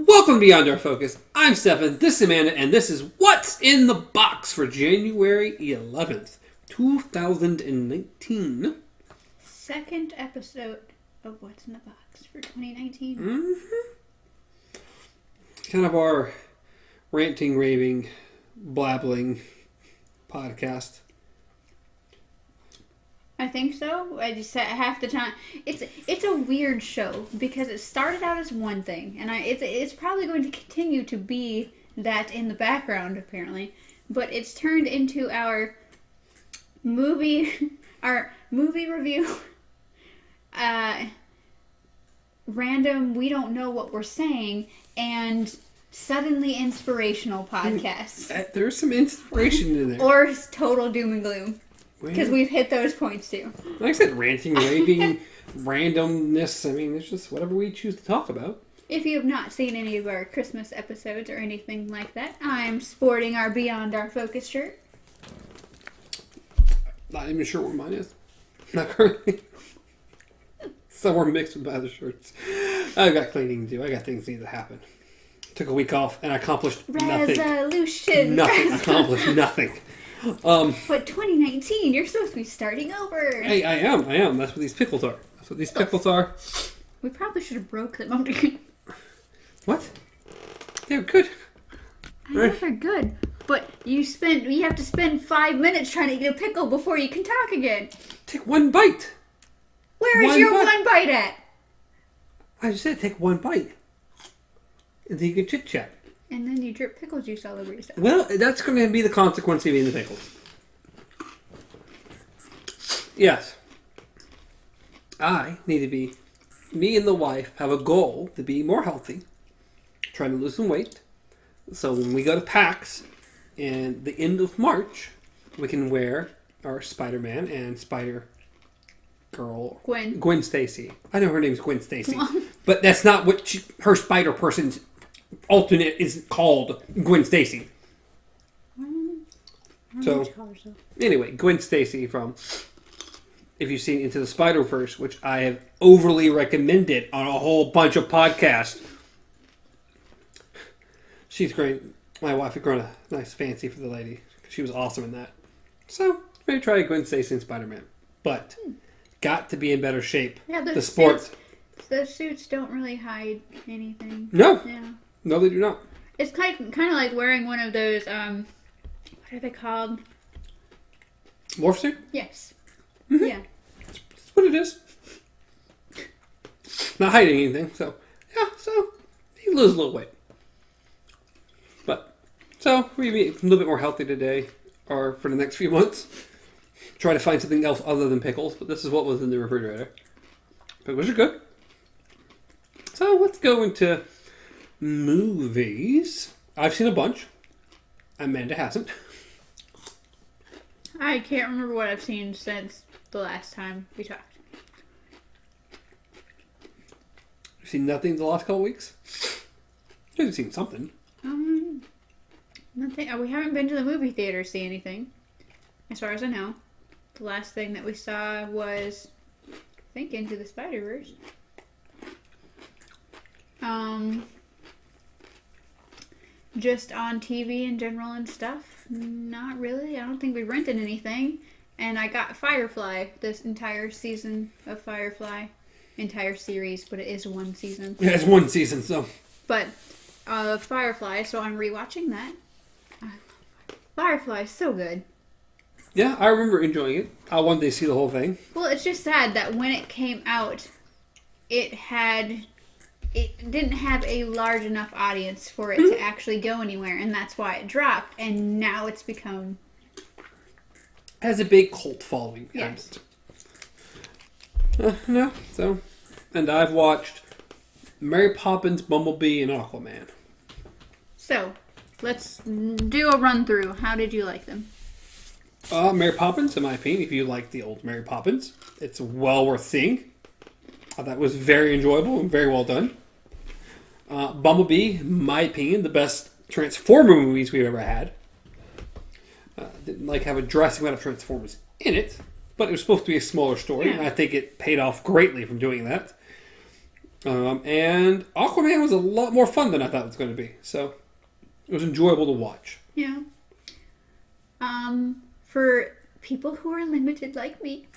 Welcome to Beyond Our Focus. I'm Stefan, this is Amanda, and this is What's in the Box for January 11th, 2019. Second episode of What's in the Box for 2019. Mm-hmm. Kind of our ranting, raving, blabbling podcast. I think so. I just said half the time. It's a weird show because it started out as one thing, and it's probably going to continue to be that in the background apparently. But it's turned into our movie review. Random. We don't know what we're saying, and suddenly inspirational podcasts. There's some inspiration in there. Or total doom and gloom. Because we've hit those points too. Like I said, ranting, raving, randomness. I mean, it's just whatever we choose to talk about. If you have not seen any of our Christmas episodes or anything like that, I'm sporting our Beyond Our Focus shirt. Not even sure where mine is. Not currently. Somewhere mixed with my other shirts. I've got cleaning to do. I got things that need to happen. Took a week off and I accomplished nothing. Resolution. Nothing. Accomplished nothing. But 2019, you're supposed to be starting over. Hey, I am. That's what these pickles are. We probably should have broke them. What? They're good. I know they're good, but you have to spend 5 minutes trying to eat a pickle before you can talk again. Take one bite. Where is your one bite at? I just said take one bite. And then you can chit chat. And then you drip pickle juice all over yourself. Well, that's going to be the consequence of eating the pickles. Yes. Me and the wife have a goal to be more healthy, trying to lose some weight. So when we go to PAX in the end of March, we can wear our Spider-Man and Spider-Girl. Gwen Stacy. I know her name's Gwen Stacy. But that's not what her Spider-Person's alternate is called Gwen Stacy. So, anyway, Gwen Stacy from, if you've seen Into the Spider-Verse, which I have overly recommended on a whole bunch of podcasts. She's great. My wife had grown a nice fancy for the lady. She was awesome in that. So, maybe try Gwen Stacy and Spider-Man. But, got to be in better shape. Yeah, the sport. The suits don't really hide anything. No. Yeah. No, they do not. It's kind of like wearing one of those, what are they called? Morph suit? Yes. Mm-hmm. Yeah. That's what it is. Not hiding anything, so, yeah, so, you lose a little weight. But, so, we're going to be a little bit more healthy today, or for the next few months. Try to find something else other than pickles, but this is what was in the refrigerator. Pickles are good. So, let's go into movies. I've seen a bunch. Amanda hasn't. I can't remember what I've seen since the last time we talked. You've seen nothing the last couple weeks? You've seen something. Nothing. We haven't been to the movie theater to see anything, as far as I know. The last thing that we saw was, I think, Into the Spider-Verse. Just on TV in general and stuff. Not really. I don't think we rented anything. And I got Firefly, this entire season of Firefly. Entire series, but it is one season. Yeah, it's one season, so. But, Firefly, so I'm rewatching that. Firefly is so good. Yeah, I remember enjoying it. I wanted to see the whole thing. Well, it's just sad that when it came out, it didn't have a large enough audience for it to actually go anywhere, and that's why it dropped, and now it's become... Has a big cult following. Yes. No, so... And I've watched Mary Poppins, Bumblebee, and Aquaman. So, let's do a run-through. How did you like them? Mary Poppins, in my opinion, if you like the old Mary Poppins, it's well worth seeing. I thought it was very enjoyable and very well done. Bumblebee, in my opinion, the best Transformer movies we've ever had. Didn't have a drastic amount of Transformers in it, but it was supposed to be a smaller story, and I think it paid off greatly from doing that. And Aquaman was a lot more fun than I thought it was going to be. So it was enjoyable to watch. Yeah. For people who are limited like me,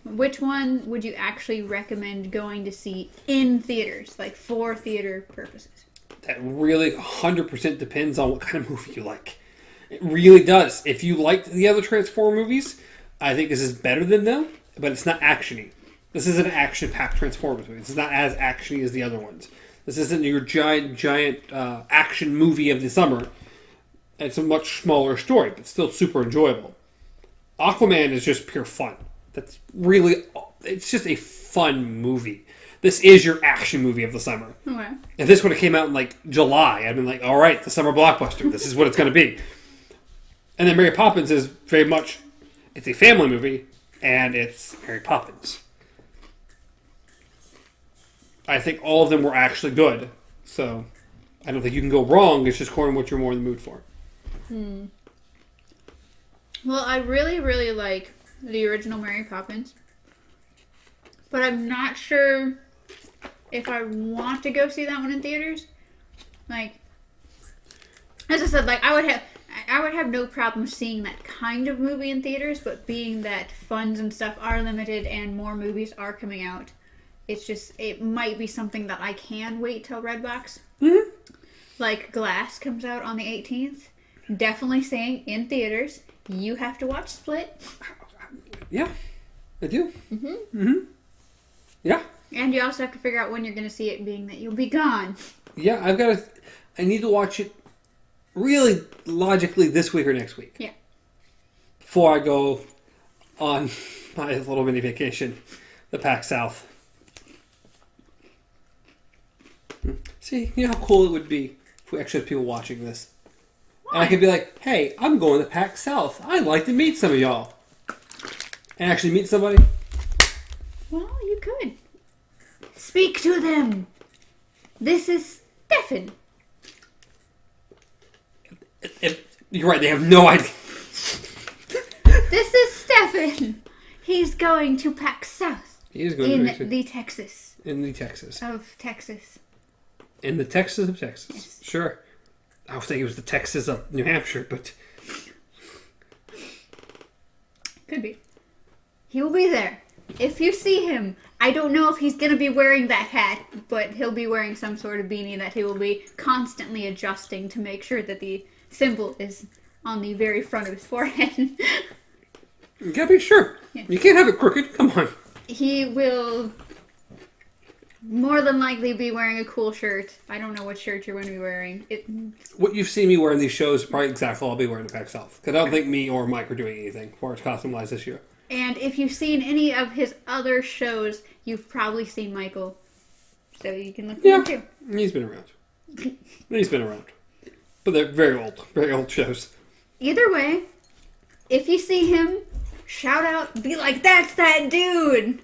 which one would you actually recommend going to see in theaters, like for theater purposes? That really 100% depends on what kind of movie you like. It really does. If you liked the other Transformer movies, I think this is better than them, but it's not action-y. This isn't an action-packed Transformers movie. This is not as action-y as the other ones. This isn't your giant action movie of the summer. It's a much smaller story, but still super enjoyable. Aquaman is just pure fun. It's just a fun movie. This is your action movie of the summer. Okay. If this would have came out in like July, I'd been like, all right, the summer blockbuster. This is what it's going to be. And then Mary Poppins is very much, it's a family movie, and it's Mary Poppins. I think all of them were actually good. So I don't think you can go wrong. It's just according to what you're more in the mood for. Well, I really, really like the original Mary Poppins. But I'm not sure if I want to go see that one in theaters. Like, as I said, like I would have no problem seeing that kind of movie in theaters, but being that funds and stuff are limited and more movies are coming out, it might be something that I can wait till Redbox. Mm-hmm. Like Glass comes out on the 18th. Definitely saying in theaters, you have to watch Split. Yeah, I do. Mm-hmm. Mm-hmm. Yeah. And you also have to figure out when you're going to see it, being that you'll be gone. Yeah, I need to watch it really logically this week or next week. Yeah. Before I go on my little mini vacation, the PAC South. See, you know how cool it would be if we actually had people watching this. Why? And I could be like, hey, I'm going to PAC South. I'd like to meet some of y'all. And actually meet somebody. Well, you could. Speak to them. This is Stefan. You're right, they have no idea. This is Stefan. He's going to PAC South. He is going in to the Texas. In the Texas. Of Texas. In the Texas of Texas. Yes. Sure. I was thinking it was the Texas of New Hampshire, but... Could be. He will be there. If you see him, I don't know if he's going to be wearing that hat, but he'll be wearing some sort of beanie that he will be constantly adjusting to make sure that the symbol is on the very front of his forehead. You gotta be sure. Yeah. You can't have it crooked. Come on. He will more than likely be wearing a cool shirt. I don't know what shirt you're going to be wearing. What you've seen me wear in these shows is probably exactly what I'll be wearing in PAC South. Because I don't think me or Mike are doing anything for its costume-wise this year. And if you've seen any of his other shows, you've probably seen Michael. So you can look for him too. He's been around. He's been around. But they're very old shows. Either way, if you see him, shout out, be like, that's that dude!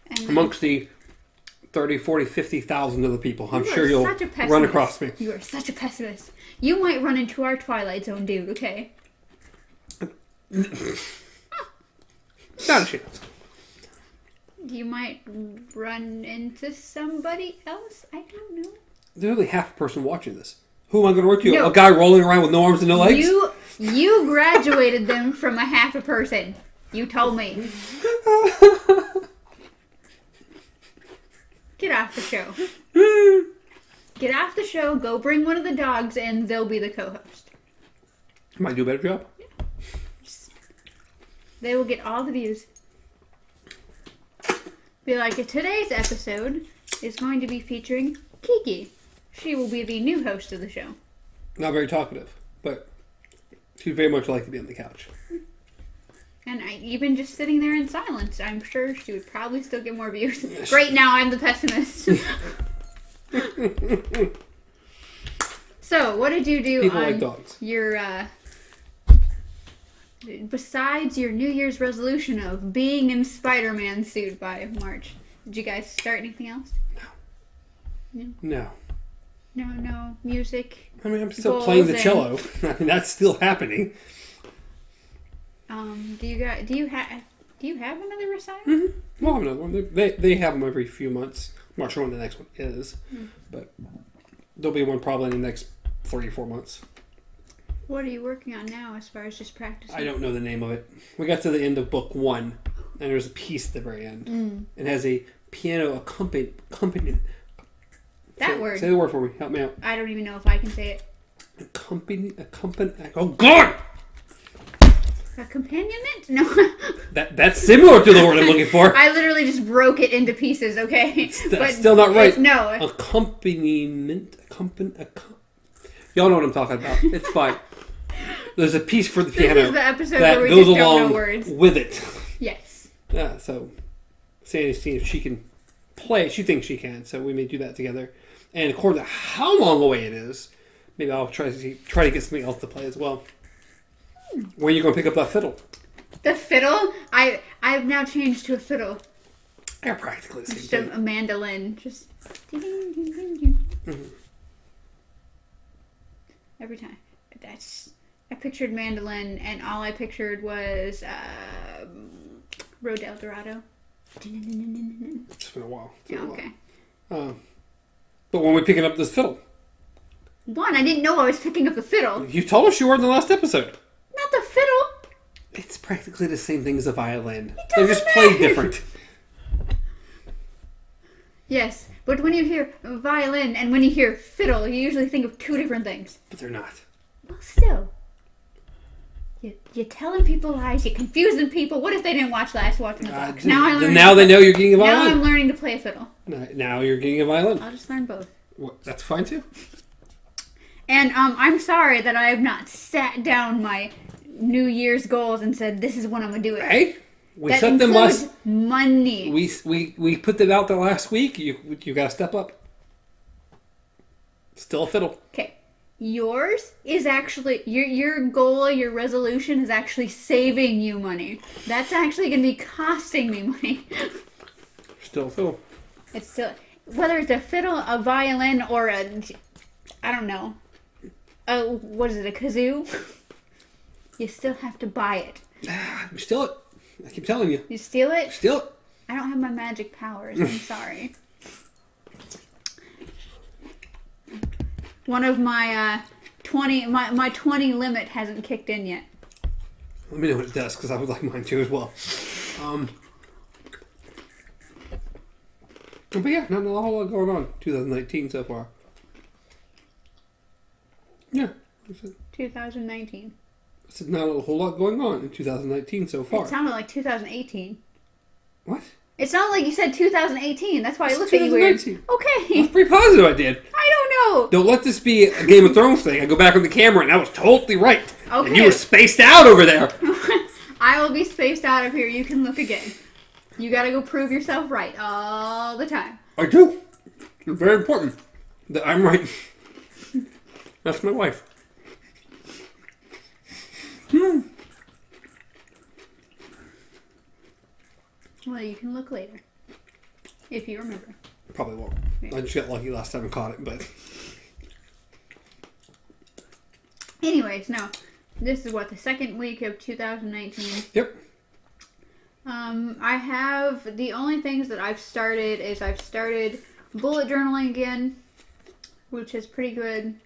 And then, amongst the 30, 40, 50,000 other people, I'm sure you'll such a pessimist. run across me. You are such a pessimist. You might run into our Twilight Zone dude, okay? Not a chance. You might run into somebody else? I don't know. There's only half a person watching this. Who am I going to work to? No. A guy rolling around with no arms and no legs? You graduated them from a half a person. You told me. Get off the show. Get off the show, go bring one of the dogs, and they'll be the co-host. Might do a better job. They will get all the views. Be like, today's episode is going to be featuring Kiki. She will be the new host of the show. Not very talkative, but she'd very much like to be on the couch. And even just sitting there in silence, I'm sure she would probably still get more views. Right now, I'm the pessimist. So, what did you do People on like dogs. Your, besides your New Year's resolution of being in Spider-Man suit by March? Did you guys start anything else? No. No music. I mean, I'm still playing the and cello. I mean, that's still happening. Do you have another recital? Mm-hmm. We'll have another one. They have them every few months. I'm not sure when the next one is, but there'll be one probably in the next 3 or 4 months. What are you working on now as far as just practicing? I don't know the name of it. We got to the end of book 1, and there's a piece at the very end. It has a piano accompaniment. Word. Say the word for me. Help me out. I don't even know if I can say it. Oh, God! Accompaniment? No. That's similar to the word I'm looking for. I literally just broke it into pieces, okay? That's still not right. No. Accompaniment. Y'all know what I'm talking about. It's fine. There's a piece for the piano. This is the episode that where we goes just don't along know words. with it. Yes. Yeah, so Sandy's seeing if she can play. She thinks she can, so we may do that together. And according to how long away it is, maybe I'll try to get something else to play as well. Where are you going to pick up that fiddle? The fiddle? I've now changed to a fiddle. They're practically the same Just thing. a mandolin. Just ding, ding, ding, ding. Mm-hmm. Every time. I pictured mandolin, and all I pictured was Road El Dorado. It's been a while. Okay. But when we're picking up this fiddle, I didn't know I was picking up the fiddle. you told us you were in the last episode. Not the fiddle. It's practically the same thing as a violin. It They're doesn't just played matter. different. Yes, but when you hear violin and when you hear fiddle, you usually think of two different things. But they're not. Well, still. You're telling people lies, you're confusing people. What if they didn't watch Watching the Box? Now they know you're getting a Now I'm violin. learning to play a fiddle. Now you're getting a violin. I'll just learn both. Well, that's fine too. And I'm sorry that I have not sat down my New Year's goals and said, this is when I'm going to do it. Hey, we that set them includes last. money. We put them out there last week. You got to step up. Still a fiddle. Okay. Yours is actually, your goal, your resolution is actually saving you money. That's actually going to be costing me money. Still a fiddle. It's still, whether it's a fiddle, a violin, or I don't know, what is it, a kazoo? You still have to buy it. You steal it. I keep telling you. You steal it? Steal it. I don't have my magic powers. I'm sorry. One of my 20 limit hasn't kicked in yet. Let me know what it does, because I would like mine too as well. But yeah, not a whole lot going on 2019 so far. Yeah. 2019. I said not a whole lot going on in 2019 so far. It sounded like 2018. What? It sounded like you said 2018. That's why I It's looked at you weird. 2019. Okay. That's pretty positive I did. I don't know. Don't let this be a Game of Thrones thing. I go back on the camera and I was totally right. Okay. And you were spaced out over there. I will be spaced out of here. You can look again. You gotta go prove yourself right all the time. I do. It's very important that I'm right. That's my wife. Well, you can look later. If you remember. Probably won't. Yeah. I just got lucky last time I caught it, but... Anyways, no. This is the second week of 2019. Yep. I have, the only things that I've started is I've started bullet journaling again, which is pretty good.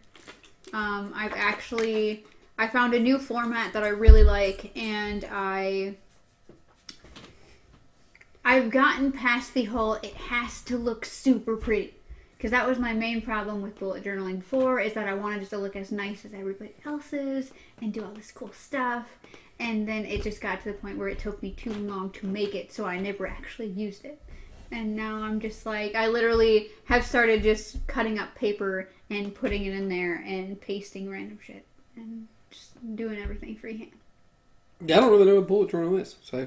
I found a new format that I really like, and I've gotten past the whole, it has to look super pretty. Because that was my main problem with bullet journaling before, is that I wanted it to look as nice as everybody else's and do all this cool stuff. And then it just got to the point where it took me too long to make it, so I never actually used it. And now I'm just like, I literally have started just cutting up paper and putting it in there and pasting random shit. And just doing everything freehand. Yeah, I don't really know what bullet journal is, so...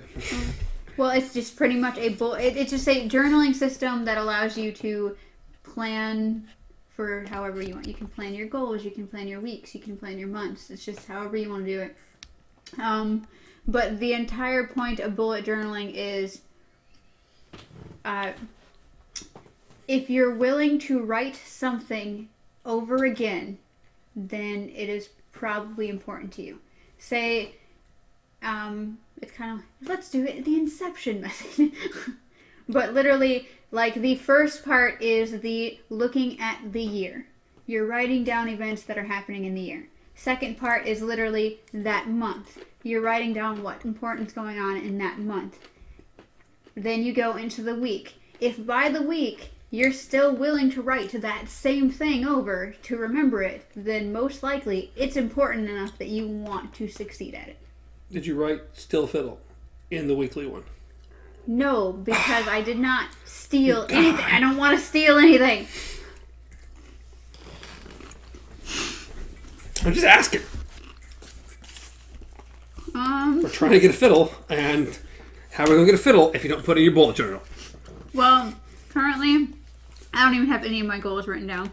Well, it's just pretty much it's just a journaling system that allows you to plan for however you want. You can plan your goals, you can plan your weeks, you can plan your months. It's just however you want to do it. But the entire point of bullet journaling is if you're willing to write something over again, then it is probably important to you. Say, it's kind of, let's do it the Inception method. But literally, Like, the first part is the looking at the year. You're writing down events that are happening in the year. Second part is literally that month. You're writing down what important's going on in that month. Then you go into the week. If by the week you're still willing to write that same thing over to remember it, then most likely it's important enough that you want to succeed at it. Did you write Still Fiddle in the weekly one? No, because I did not steal anything. I don't want to steal anything. I'm just asking. We're trying to get a fiddle, and how are we going to get a fiddle if you don't put it in your bullet journal? Well, currently, I don't even have any of my goals written down.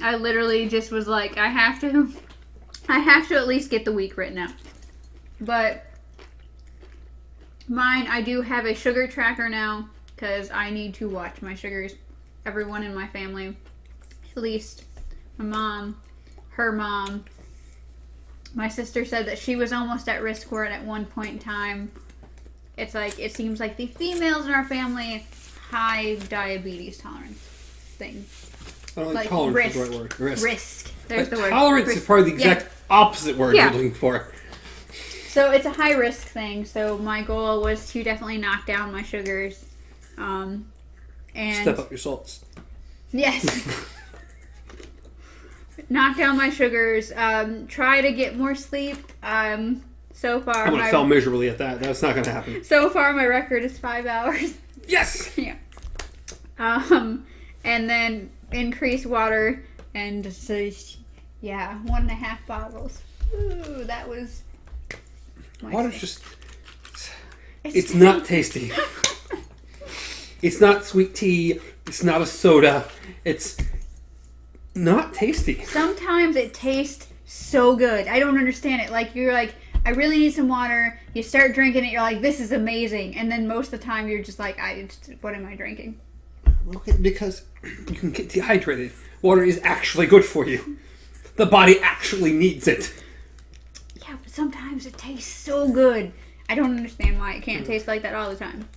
I literally just was like, I have to at least get the week written out. But mine, I do have a sugar tracker now, because I need to watch my sugars. Everyone in my family, at least my mom, her mom. My sister said that she was almost at risk for it at one point in time. It's like, it seems like the females in our family, high diabetes tolerance thing. I don't think Like tolerance risk. is the right word. Risk. There's the word. Tolerance is probably the exact opposite word you're looking for. So it's a high risk thing. So my goal was to definitely knock down my sugars. And Step up your salts. Yes. Knock down my sugars. Try to get more sleep. So far, I'm going to fail miserably at that. That's not going to happen. So far, my record is 5 hours. Yes! Yeah. And then increase water and just, 1.5 bottles. Ooh, that was... Water's just... It's not tasty. It's not sweet tea. It's not a soda. It's not tasty. Sometimes it tastes so good. I don't understand it. Like, you're like, I really need some water. You start drinking it, you're like, this is amazing. And then most of the time, you're just like, what am I drinking? Okay, because you can get dehydrated. Water is actually good for you. The body actually needs it. Yeah, but sometimes it tastes so good. I don't understand why it can't taste like that all the time.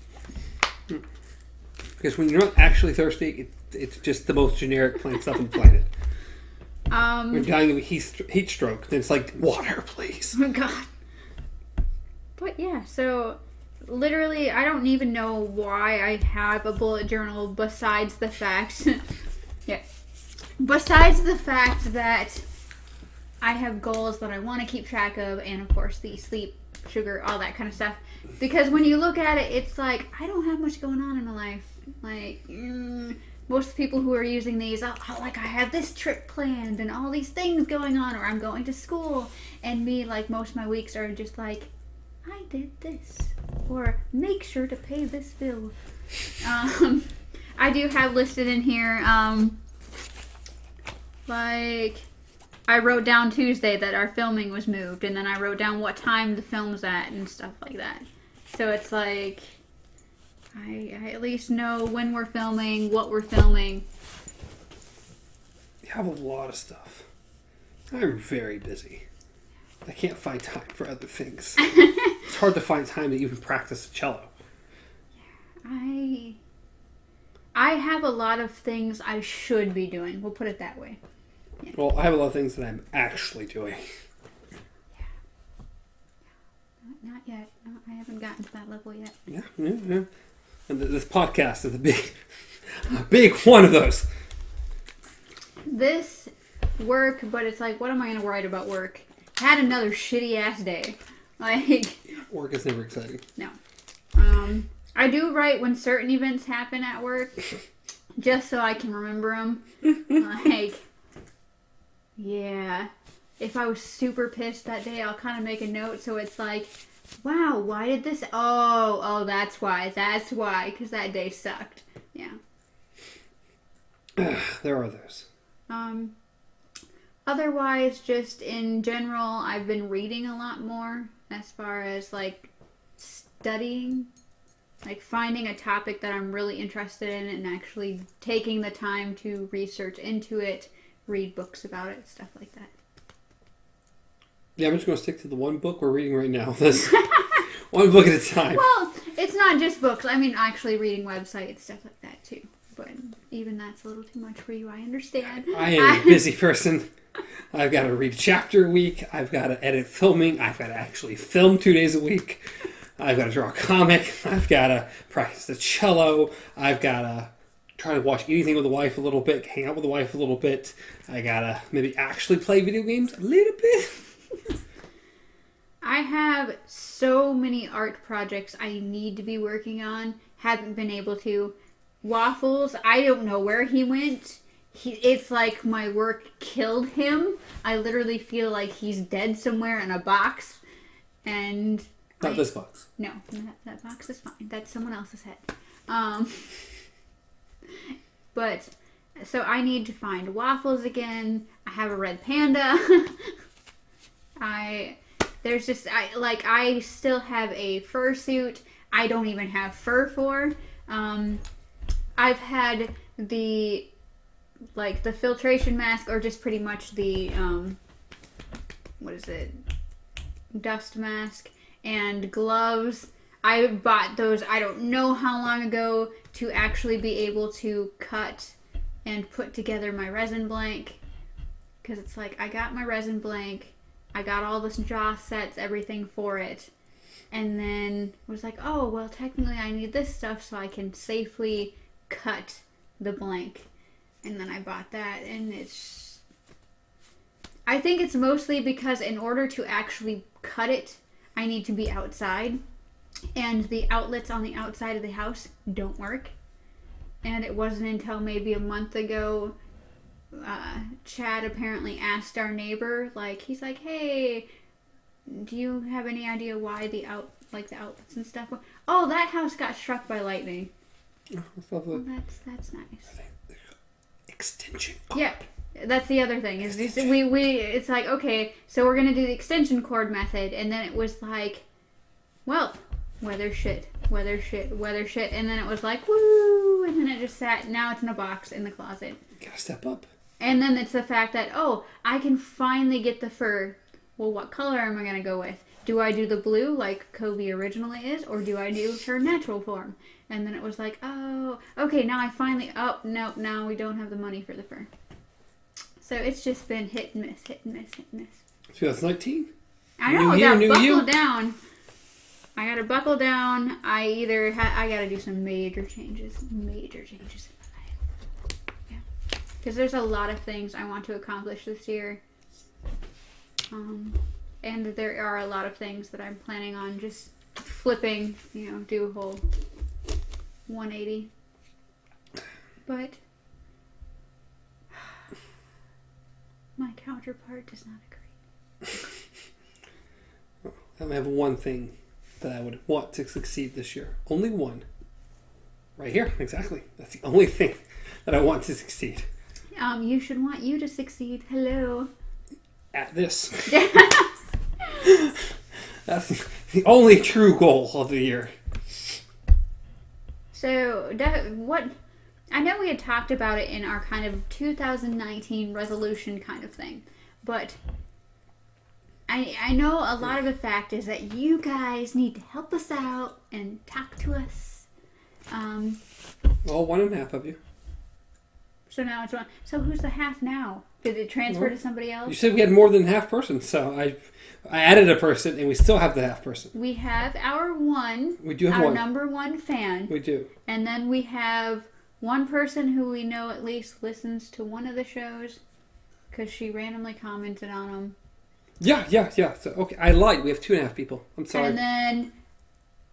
Because when you're not actually thirsty, it's just the most generic plain stuff on the planet. When you're dying of a heat stroke, then it's like, water, please. Oh, God. But yeah, so literally, I don't even know why I have a bullet journal besides the fact... Besides the fact that I have goals that I want to keep track of, and of course the sleep, sugar, all that kind of stuff. Because when you look at it, it's like, I don't have much going on in my life. Like, most people who are using these, like, I have this trip planned and all these things going on, or I'm going to school. And me, like, most of my weeks are just like, I did this, or make sure to pay this bill. I do have listed in here, like, I wrote down Tuesday that our filming was moved, and then I wrote down what time the film's at and stuff like that. So it's like, I at least know when we're filming, what we're filming. You have a lot of stuff. I'm very busy. I can't find time for other things. It's hard to find time to even practice the cello. I have a lot of things I should be doing. We'll put it that way. Yeah. Well, I have a lot of things that I'm actually doing. Yeah. Not yet. No, I haven't gotten to that level yet. Yeah. And this podcast is a big one of those. This work, but it's like, what am I going to write about work? Had another shitty ass day. Like, work is never exciting. No. I do write when certain events happen at work, just so I can remember them. Like, yeah. If I was super pissed that day, I'll kind of make a note so it's like, wow, why did this? Oh, that's why. That's why, because that day sucked. Yeah. There are those. Otherwise, just in general, I've been reading a lot more as far as, like, studying. Like, finding a topic that I'm really interested in and actually taking the time to research into it, read books about it, stuff like that. Yeah, I'm just going to stick to the one book we're reading right now. This one book at a time. Well, it's not just books. I mean, actually reading websites, stuff like Even that's a little too much for you. I understand. I am a busy person. I've got to read a chapter a week. I've got to edit filming. I've got to actually film 2 days a week. I've got to draw a comic. I've got to practice the cello. I've got to try to watch anything with the wife a little bit, hang out with the wife a little bit. I got to maybe actually play video games a little bit. I have so many art projects I need to be working on. Haven't been able to. Waffles, I don't know where he went. It's like my work killed him. I literally feel like he's dead somewhere in a box. And... Not this box. No, that box is fine. That's someone else's head. But, so I need to find Waffles again. I have a red panda. I still have a fursuit. I don't even have fur for. I've had the filtration mask, or just pretty much the, dust mask, and gloves. I bought those I don't know how long ago to actually be able to cut and put together my resin blank. Because it's like, I got my resin blank, I got all the jaw sets, everything for it. And then was like, oh, well, technically I need this stuff so I can safely cut the blank. And then I bought that, and I think it's mostly because in order to actually cut it, I need to be outside. And the outlets on the outside of the house don't work. And it wasn't until maybe a month ago, Chad apparently asked our neighbor, he's like, hey, do you have any idea why the outlets and stuff? Oh, that house got struck by lightning. Oh, well, that's nice. Extension. Yeah, that's the other thing. Is it's like, okay, so we're gonna do the extension cord method, and then it was like, well, weather shit, and then it was like, woo, and then it just sat. Now it's in a box in the closet. You gotta step up. And then it's the fact that, oh, I can finally get the fur. Well, what color am I gonna go with? Do I do the blue like Kobe originally is, or do I do her natural form? And then it was like, oh, okay, now I finally, oh, no, now we don't have the money for the fur. So it's just been hit and miss, hit and miss, hit and miss. 2019? I know, I gotta buckle down. I gotta buckle down. I gotta do some major changes in my life. Yeah. Because there's a lot of things I want to accomplish this year. And there are a lot of things that I'm planning on just flipping, do a whole 180. But my counterpart does not agree. I have one thing that I would want to succeed this year. Only one. Right here, exactly. That's the only thing that I want to succeed. You should want you to succeed. Hello. At this. That's the only true goal of the year. So, I know we had talked about it in our kind of 2019 resolution kind of thing, but I know a lot of the fact is that you guys need to help us out and talk to us. Well, 1.5 of you. So now it's one. So who's the half now? Did it transfer to somebody else? You said we had more than half person, so I added a person, and we still have the half person. We have our one. We do have our one. number one fan. We do. And then we have one person who we know at least listens to one of the shows because she randomly commented on them. Yeah. So, okay, I lied. We have 2.5 people. I'm sorry. And then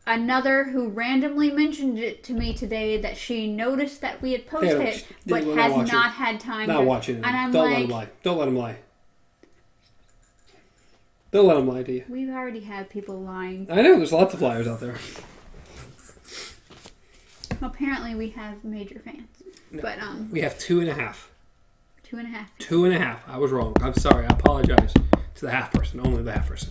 another who randomly mentioned it to me today that she noticed that we had posted it, but has not had time not watching it. And I'm Don't let him lie. Don't let him lie. Don't let him lie to you. We've already had people lying. I know. There's lots of liars out there. Apparently we have major fans. No, but we have 2.5. 2.5. 2.5. I was wrong. I'm sorry. I apologize to the half person. Only the half person.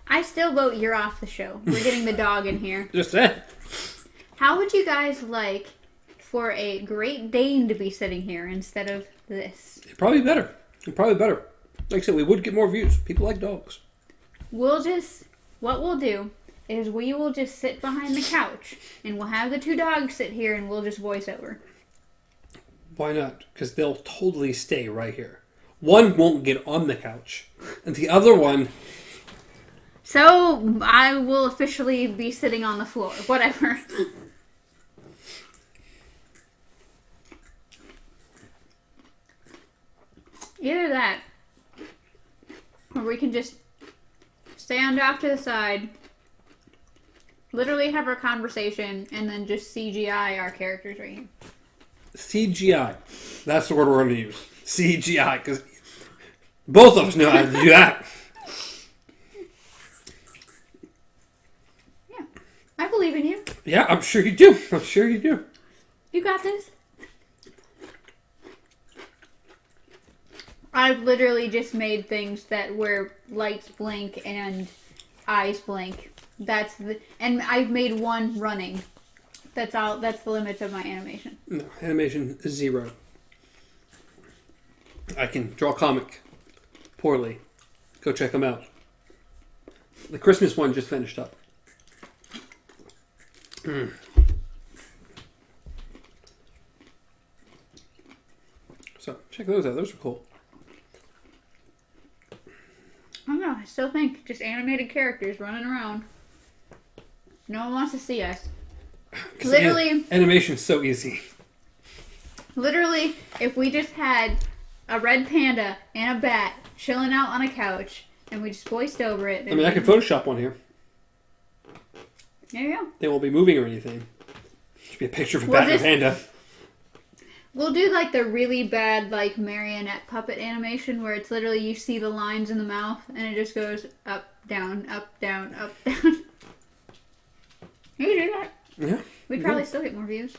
I still vote you're off the show. We're getting the dog in here. Just said. How would you guys like for a Great Dane to be sitting here instead of this? Probably better. Like I said, we would get more views. People like dogs. What we'll do is we will just sit behind the couch and we'll have the two dogs sit here and we'll just voice over. Why not? Because they'll totally stay right here. One won't get on the couch, and the other one... So, I will officially be sitting on the floor. Whatever. Either that, or we can just stand off to the side, literally have our conversation, and then just CGI our characters right here. CGI. That's the word we're going to use. CGI, because both of us know how to do that. Yeah. I believe in you. Yeah, I'm sure you do. I'm sure you do. You got this. I've literally just made things that where lights blink and eyes blink. And I've made one running. That's all. That's the limits of my animation. No, animation is 0. I can draw comic poorly. Go check them out. The Christmas one just finished up. So check those out. Those are cool. I don't know. I still think just animated characters running around. No one wants to see us. Literally, animation's so easy. Literally, if we just had a red panda and a bat chilling out on a couch, and we just voiced over it. I could Photoshop one here. There you go. They won't be moving or anything. Should be a picture of a bat and a panda. We'll do like the really bad like marionette puppet animation where it's literally you see the lines in the mouth and it just goes up, down, up, down, up, down. You could do that. Yeah. We'd probably still get more views.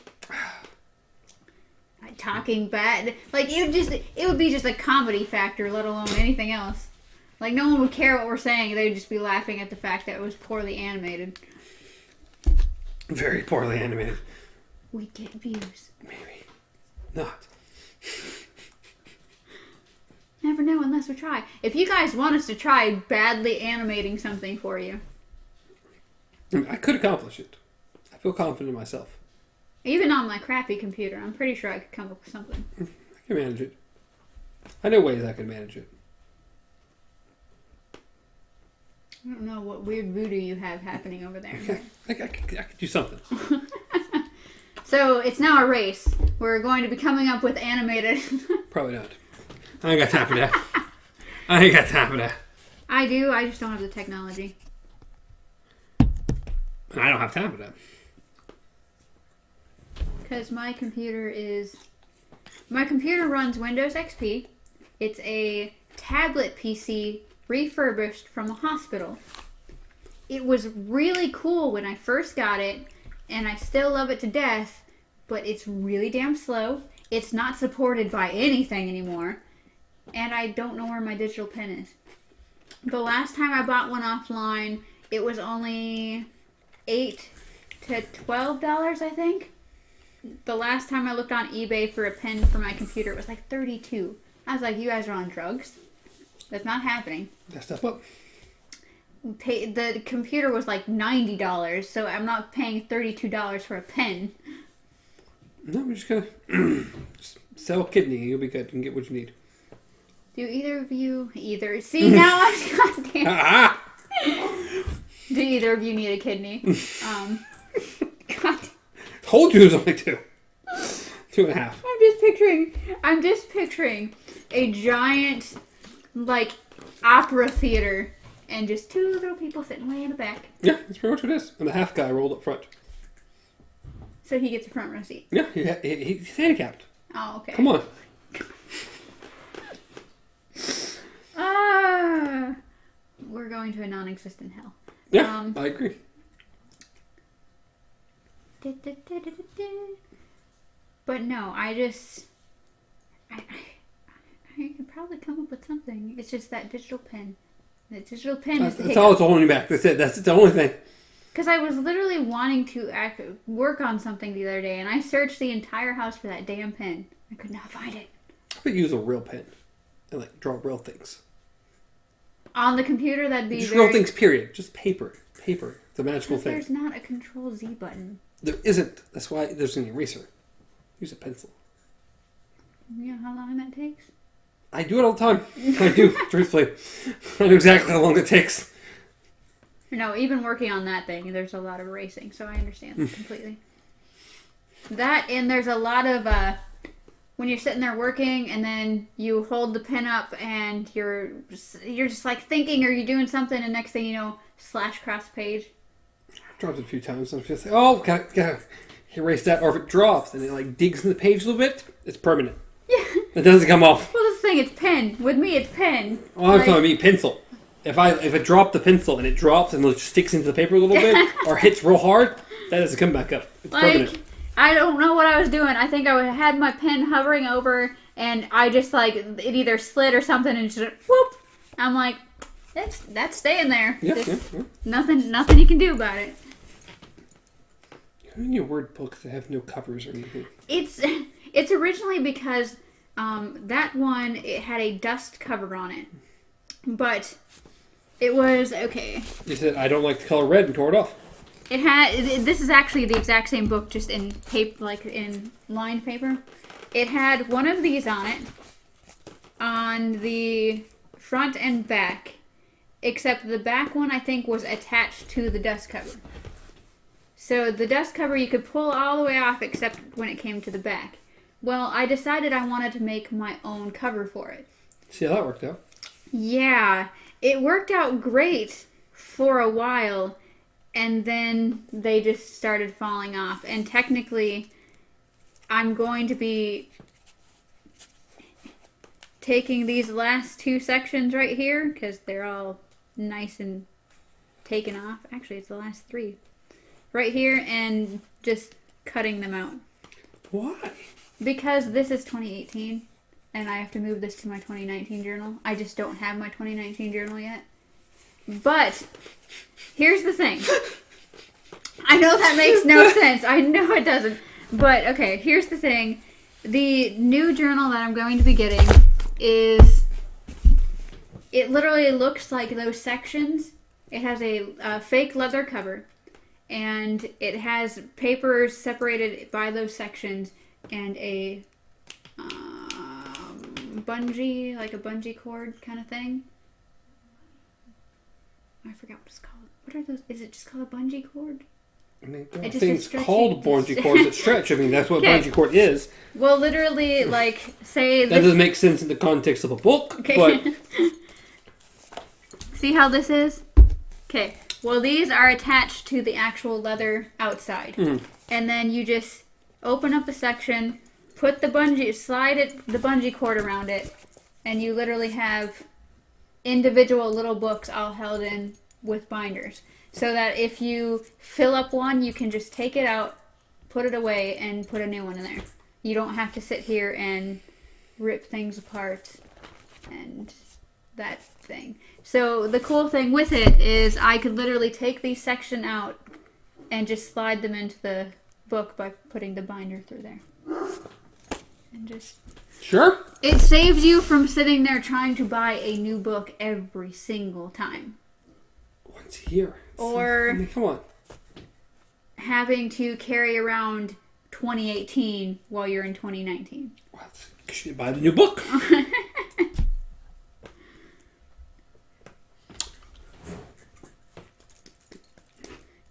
Like talking bad. Like it would be just a comedy factor, let alone anything else. Like no one would care what we're saying, they would just be laughing at the fact that it was poorly animated. Very poorly animated. We'd get views. Maybe. Not. Never know unless we try. If you guys want us to try badly animating something for you. I could accomplish it. I feel confident in myself. Even on my crappy computer, I'm pretty sure I could come up with something. I can manage it. I know ways I can manage it. I don't know what weird voodoo you have happening over there. I could do something. So, it's now a race. We're going to be coming up with animated... Probably not. I ain't got time for that. I ain't got time for that. I do, I just don't have the technology. And I don't have time for that. Because my computer runs Windows XP. It's a tablet PC refurbished from the hospital. It was really cool when I first got it, and I still love it to death, but it's really damn slow. It's not supported by anything anymore, and I don't know where my digital pen is. The last time I bought one offline, it was only $8 to $12, I think. The last time I looked on eBay for a pen for my computer, it was like $32. I was like, you guys are on drugs. That's not happening. That stuff up. The computer was like $90, so I'm not paying $32 for a pen. No, we're just gonna sell a kidney. You'll be good and get what you need. Do either of you see now? I'm goddamn. Do either of you need a kidney? God. Told you it was only 2. 2.5. I'm just picturing a giant like opera theater. And just 2 little people sitting way in the back. Yeah, that's pretty much what it is. And the half guy rolled up front. So he gets a front row seat. Yeah, he's handicapped. Oh, okay. Come on. We're going to a non-existent hell. Yeah, I agree. But no, I could probably come up with something. It's just that digital pen. The digital pen is the That's all it's holding you back. That's it. That's the only thing. Because I was literally wanting to work on something the other day, and I searched the entire house for that damn pen. I could not find it. I could use a real pen and like draw real things. On the computer, that'd be just real things. Period. Just paper. That's The magical thing. There's not a Control Z button. There isn't. That's why there's an eraser. Use a pencil. You know how long that takes? I do it all the time. I do, truthfully. I know exactly how long it takes. No, even working on that thing, there's a lot of erasing, so I understand completely. That, and there's a lot of, when you're sitting there working, and then you hold the pen up, and you're just like thinking, or you're doing something, and next thing you know, slash cross page. I've dropped it a few times, and I'm just like, oh, gotta erase that, or if it drops, and it like digs in the page a little bit, it's permanent. Yeah. It doesn't come off. Well, this thing, it's pen. With me, it's pen. Oh, I'm talking about pencil. If I drop the pencil and it drops and it sticks into the paper a little bit, or hits real hard, that doesn't come back up. It's permanent. I don't know what I was doing. I think I had my pen hovering over, and I just it either slid or something, and just whoop. I'm like, that's staying there. Yeah. Nothing you can do about it. How many word books that have no covers or anything? It's originally because that one, it had a dust cover on it, but it was okay. You said I don't like the color red and tore it off. It had. This is actually the exact same book, just in paper, like in lined paper. It had one of these on it, on the front and back, except the back one I think was attached to the dust cover. So the dust cover you could pull all the way off, except when it came to the back. Well, I decided I wanted to make my own cover for it. See how that worked out? Yeah, it worked out great for a while. And then they just started falling off. And technically, I'm going to be taking these last two sections right here, because they're all nice and taken off. Actually, it's the last three. Right here, and just cutting them out. Why? Because this is 2018, and I have to move this to my 2019 journal. I just don't have my 2019 journal yet. But here's the thing. I know that makes no sense. I know it doesn't. But, okay, here's the thing. The new journal that I'm going to be getting is... It literally looks like those sections. It has a fake leather cover. And it has papers separated by those sections. And a bungee, like a bungee cord kind of thing. I forgot what it's called. What are those? Is it just called a bungee cord? I mean, there are things called bungee cords that stretch. I mean, that's what a bungee cord is. Well, literally, like, say... That doesn't make sense in the context of a book, okay. But... See how this is? Okay. Well, these are attached to the actual leather outside. Mm. And then you just open up the section, put the bungee... Slide the bungee cord around it, and you literally have individual little books all held in with binders. So that if you fill up one, you can just take it out, put it away, and put a new one in there. You don't have to sit here and rip things apart and that thing. So the cool thing with it is I could literally take these section out and just slide them into the book by putting the binder through there. And just... Sure. It saves you from sitting there trying to buy a new book every single time. Once a year. Or, I mean, come on. Having to carry around 2018 while you're in 2019. Well, you should buy the new book.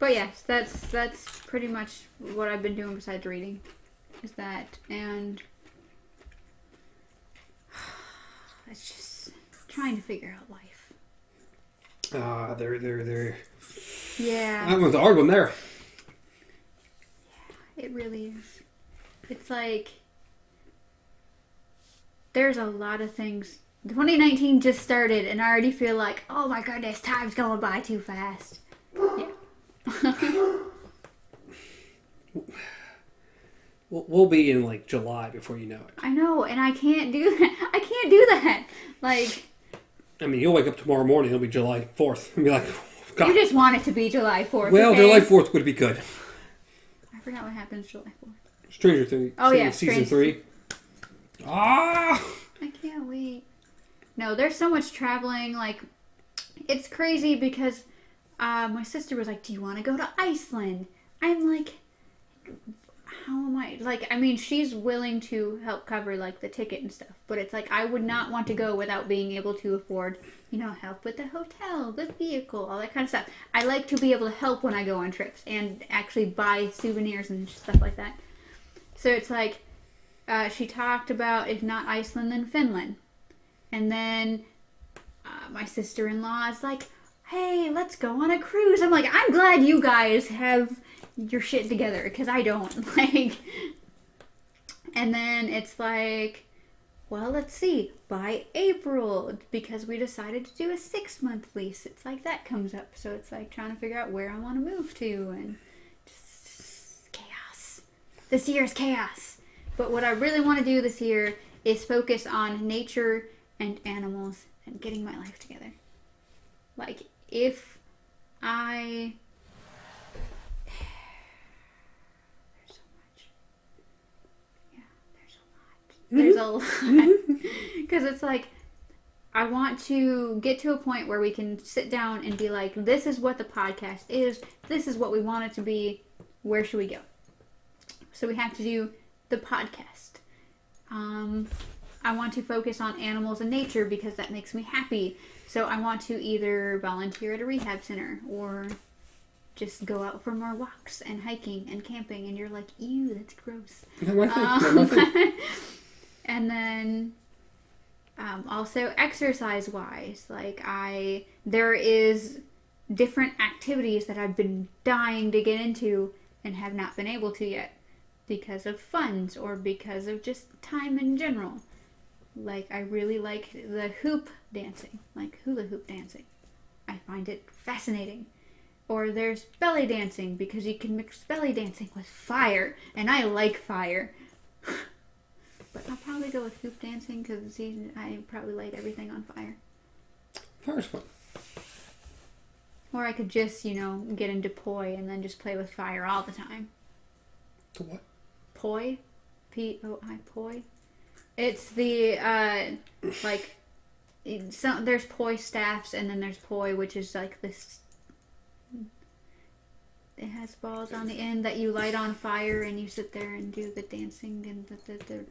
But yes, that's pretty much what I've been doing besides reading. Is that, and it's just trying to figure out life. There. Yeah. That one's the hard one there. Yeah, it really is. It's like, there's a lot of things. 2019 just started, and I already feel like, oh my goodness, time's going by too fast. Yeah. We'll be in like July before you know it. I know, and I can't do that. I can't do that. Like, I mean, you'll wake up tomorrow morning, it'll be July 4th. And be like, God. You just want it to be July 4th. Well, okay? July 4th would be good. I forgot what happens July 4th. Stranger Things. Oh, yeah. Season 3. Ah! I can't wait. No, there's so much traveling. Like, it's crazy because my sister was like, do you want to go to Iceland? I'm like, how am I? Like, I mean, she's willing to help cover, like, the ticket and stuff. But it's like, I would not want to go without being able to afford, help with the hotel, the vehicle, all that kind of stuff. I like to be able to help when I go on trips and actually buy souvenirs and stuff like that. So it's like, she talked about, if not Iceland, then Finland. And then my sister-in-law is like, hey, let's go on a cruise. I'm like, I'm glad you guys have your shit together, because I don't. Like, and then it's like, well, let's see, by April, because we decided to do a 6-month lease. It's like that comes up. So it's like trying to figure out where I want to move to, and just chaos. This year is chaos. But what I really want to do this year is focus on nature and animals and getting my life together. Like, if I... There's a lot. Because it's like, I want to get to a point where we can sit down and be like, this is what the podcast is. This is what we want it to be. Where should we go? So we have to do the podcast. I want to focus on animals and nature because that makes me happy. So I want to either volunteer at a rehab center or just go out for more walks and hiking and camping. And you're like, ew, that's gross. My thing. And then also exercise-wise, like there is different activities that I've been dying to get into and have not been able to yet because of funds or because of just time in general. Like, I really like the hoop dancing, like hula hoop dancing. I find it fascinating. Or there's belly dancing because you can mix belly dancing with fire, and I like fire. But I'll probably go with hoop dancing because I probably light everything on fire. Fire's fun. Or I could just, get into poi and then just play with fire all the time. The what? Poi. P-O-I, poi. It's the, there's poi staffs and then there's poi, which is like this... It has balls on the end that you light on fire and you sit there and do the dancing and the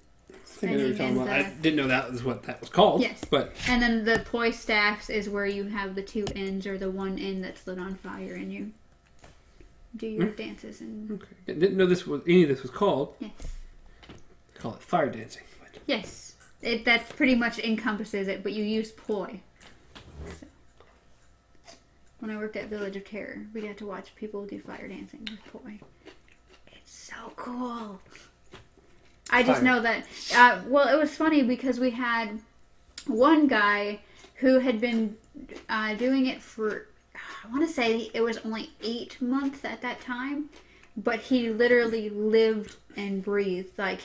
I didn't know that was what that was called. Yes. But and then the poi staffs is where you have the 2 ends or the 1 end that's lit on fire and you do your dances. And okay. I didn't know any of this was called. Yes. They call it fire dancing. But... Yes. That pretty much encompasses it, but you use poi. So, when I worked at Village of Terror, we got to watch people do fire dancing with poi. It's so cool. I just know that, it was funny because we had one guy who had been doing it for, I want to say it was only 8 months at that time, but he literally lived and breathed. Like,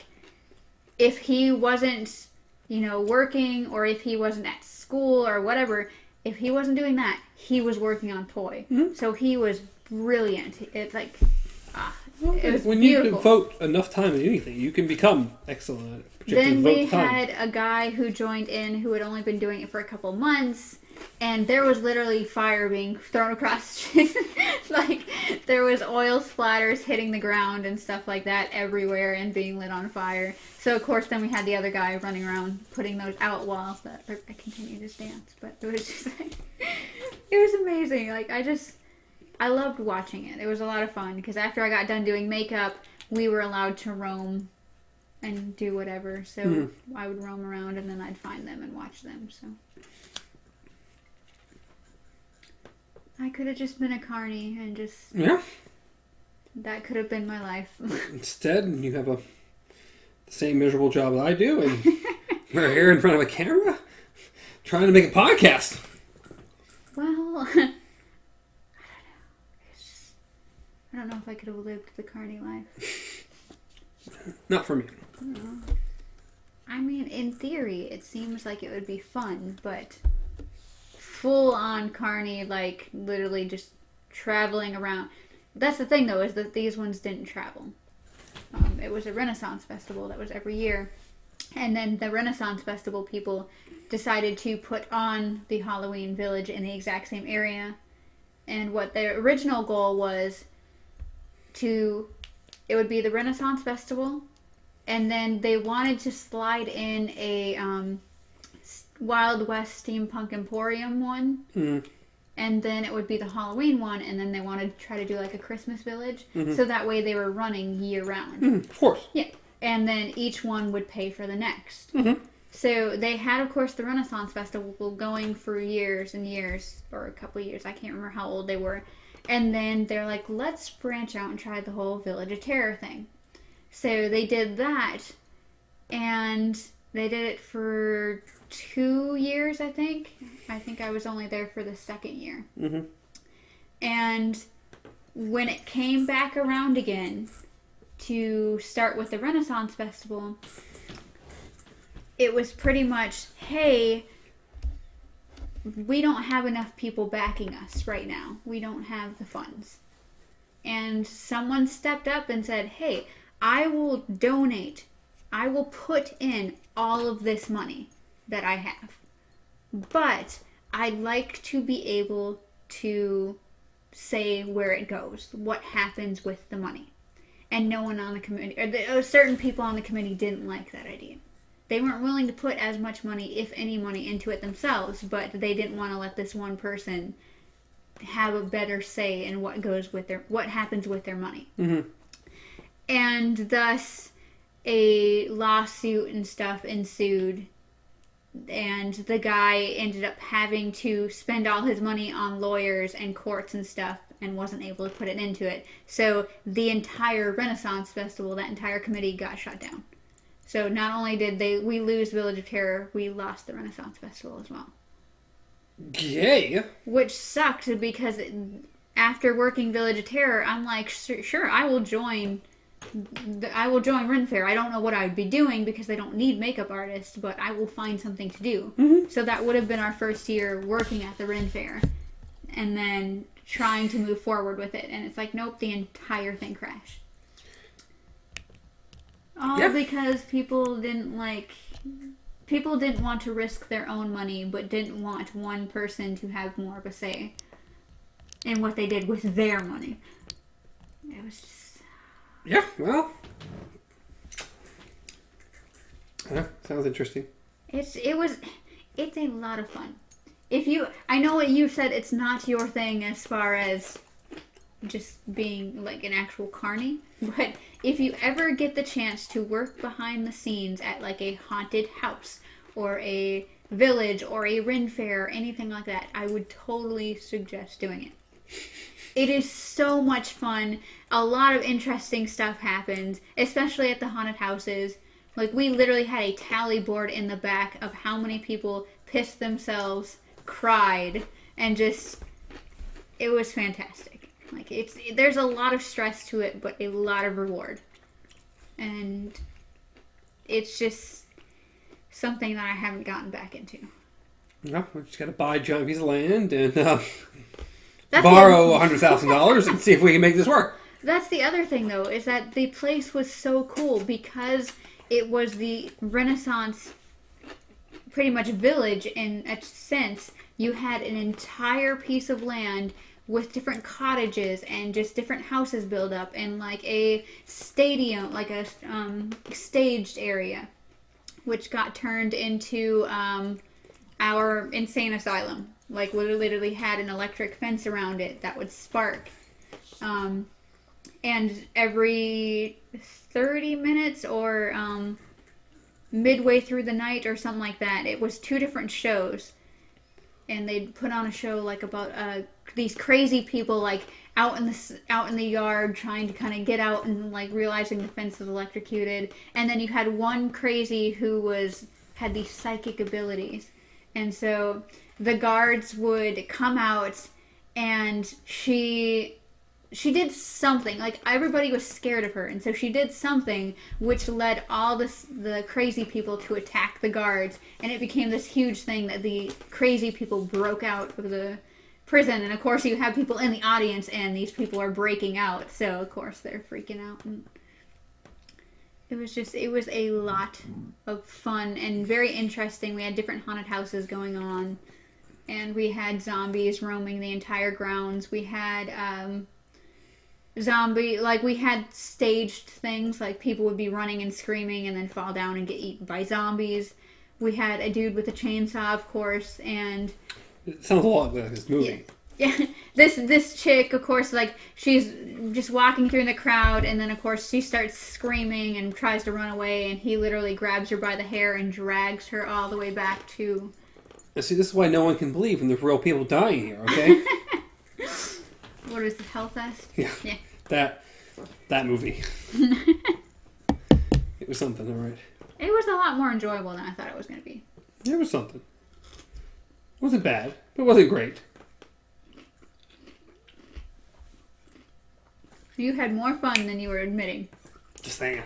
if he wasn't, working or if he wasn't at school or whatever, if he wasn't doing that, he was working on poi. Mm-hmm. So he was brilliant. It's like... it was when beautiful. You devote enough time to anything, you can become excellent at it. Then we had a guy who joined in who had only been doing it for a couple months, and there was literally fire being thrown across the street. Like, there was oil splatters hitting the ground and stuff like that everywhere and being lit on fire. So, of course, then we had the other guy running around putting those out while I continued his dance. But it was just like, it was amazing. Like, I loved watching it. It was a lot of fun because after I got done doing makeup, we were allowed to roam and do whatever. So I would roam around and then I'd find them and watch them. So I could have just been a carny and just... Yeah. That could have been my life. Instead, you have the same miserable job that I do and we're here in front of a camera trying to make a podcast. Well... I don't know if I could have lived the carny life. Not for me. I mean, in theory, it seems like it would be fun, but full on carny, like literally just traveling around. That's the thing, though, is that these ones didn't travel. It was a Renaissance festival that was every year. And then the Renaissance festival people decided to put on the Halloween village in the exact same area. And what their original goal was it would be the Renaissance Festival, and then they wanted to slide in a Wild West Steampunk Emporium one. Mm. And then it would be the Halloween one, and then they wanted to try to do like a Christmas village. So that way they were running year round. Of course. Yeah. And then each one would pay for the next. So they had, of course, the Renaissance Festival going for years and years, or a couple of years. I can't remember how old they were. And then they're like, let's branch out and try the whole Village of Terror thing. So they did that, and they did it for 2 years, I think. I think I was only there for the second year. And when it came back around again to start with the Renaissance Festival, it was pretty much, hey, we don't have enough people backing us right now. We don't have the funds. And someone stepped up and said, hey, I will donate. I will put in all of this money that I have. But I'd like to be able to say where it goes, what happens with the money. And no one on the committee, or certain people on the committee didn't like that idea. They weren't willing to put as much money, if any money, into it themselves, but they didn't want to let this one person have a better say in what happens with their money. And thus a lawsuit and stuff ensued, and the guy ended up having to spend all his money on lawyers and courts and stuff, and wasn't able to put it into it. So the entire Renaissance Festival, that entire committee, got shut down. So not only did we lose Village of Terror, we lost the Renaissance Festival as well. Yay! Which sucked, because after working Village of Terror, I'm like, sure, I will join Ren Fair. I don't know what I would be doing because they don't need makeup artists, but I will find something to do. So that would have been our first year working at the Ren Fair, and then trying to move forward with it. And it's like, nope, the entire thing crashed. All because people didn't want to risk their own money, but didn't want one person to have more of a say in what they did with their money. It was just... Yeah, well... sounds interesting. It's a lot of fun. I know what you said, it's not your thing as far as just being like an actual carny, but if you ever get the chance to work behind the scenes at like a haunted house or a village or a Ren Fair or anything like that, I would totally suggest doing it. It is so much fun. A lot of interesting stuff happens, especially at the haunted houses. Like, we literally had a tally board in the back of how many people pissed themselves, cried, and just... It was fantastic. Like, there's a lot of stress to it, but a lot of reward. And it's just something that I haven't gotten back into. No, we just got to buy a giant piece of land and borrow $100,000 and see if we can make this work. That's the other thing, though, is that the place was so cool because it was the Renaissance, pretty much village in a sense. You had an entire piece of land with different cottages and just different houses built up, and like a stadium, like a staged area, which got turned into our insane asylum. Like, we literally had an electric fence around it that would spark. And every 30 minutes or midway through the night or something like that, it was 2 different shows. And they'd put on a show like about these crazy people like out in the yard trying to kind of get out and like realizing the fence was electrocuted. And then you had one crazy who had these psychic abilities. And so the guards would come out, and she did something. Like, everybody was scared of her, and so she did something which led all the crazy people to attack the guards, and it became this huge thing that the crazy people broke out of the prison. And of course you have people in the audience, and these people are breaking out, so of course they're freaking out. And it was a lot of fun and very interesting. We had different haunted houses going on, and we had zombies roaming the entire grounds. We had we had staged things, like people would be running and screaming and then fall down and get eaten by zombies. We had a dude with a chainsaw, of course, and... It sounds a lot like this movie. Yeah. This chick, of course, like, she's just walking through the crowd, and then, of course, she starts screaming and tries to run away, and he literally grabs her by the hair and drags her all the way back to... And see, this is why no one can believe when there's real people dying here, okay? What is it, Hellfest? Yeah. That movie. It was something, alright. It was a lot more enjoyable than I thought it was going to be. It was something. It wasn't bad, but it wasn't great. You had more fun than you were admitting. Just saying.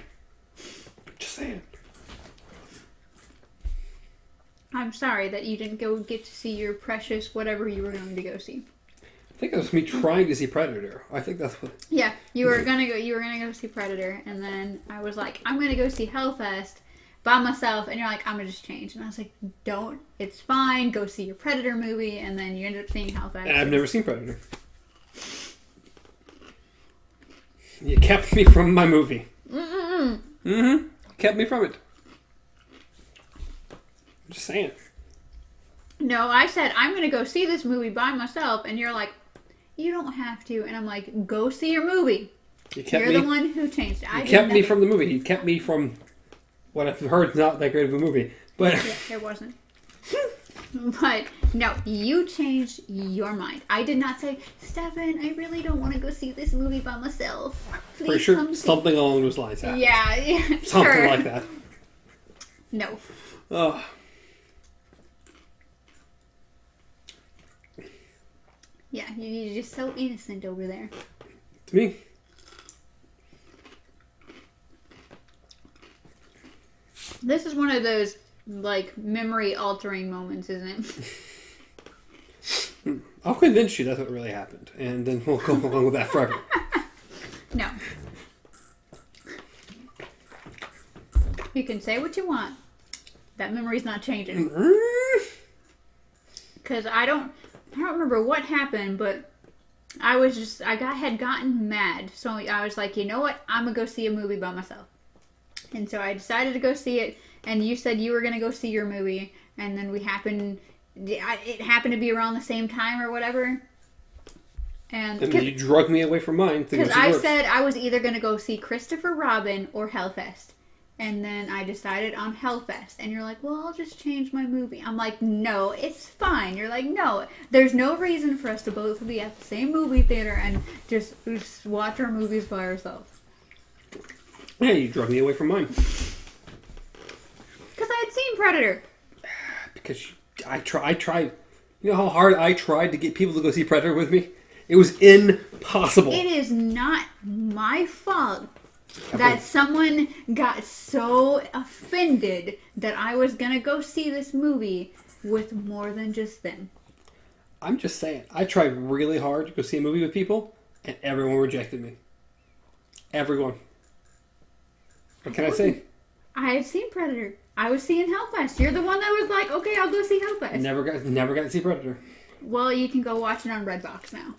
I'm sorry that you didn't get to see your precious whatever you were going to go see. I think that was me trying to see Predator. I think that's what... Yeah, you were gonna go see Predator, and then I was like, I'm gonna go see Hellfest by myself, and you're like, I'm gonna just change. And I was like, don't. It's fine. Go see your Predator movie, and then you end up seeing Hellfest. And I've never seen Predator. You kept me from my movie. Kept me from it. I'm just saying. No, I said, I'm going to go see this movie by myself, and you're like, you don't have to. And I'm like, go see your movie. You're the one who changed it. You kept me from the movie. You kept me from what I've heard is not that great of a movie. But yeah, it wasn't. But, no, you changed your mind. I did not say, Stefan, I really don't want to go see this movie by myself. Please pretty sure something along those lines happened. Yeah, something sure. like that. No. Oh. Yeah, you're just so innocent over there. To me. This is one of those, like, memory-altering moments, isn't it? I'll convince you that's what really happened, and then we'll go along with that forever. No. You can say what you want. That memory's not changing. Because I don't remember what happened, but had gotten mad. So I was like, you know what? I'm going to go see a movie by myself. And so I decided to go see it, and you said you were going to go see your movie, and then it happened to be around the same time or whatever. And then you drug me away from mine. Because I said I was either going to go see Christopher Robin or Hellfest. And then I decided on Hellfest. And you're like, well, I'll just change my movie. I'm like, no, it's fine. You're like, no, there's no reason for us to both be at the same movie theater and just watch our movies by ourselves. Yeah, you drug me away from mine. Because I had seen Predator. Because I tried. You know how hard I tried to get people to go see Predator with me? It was impossible. It is not my fault that someone got so offended that I was going to go see this movie with more than just them. I'm just saying. I tried really hard to go see a movie with people, and everyone rejected me. Everyone. What can I say? I had seen Predator. I was seeing Hellfest. You're the one that was like, okay, I'll go see Hellfest. Never got to see Predator. Well, you can go watch it on Redbox now.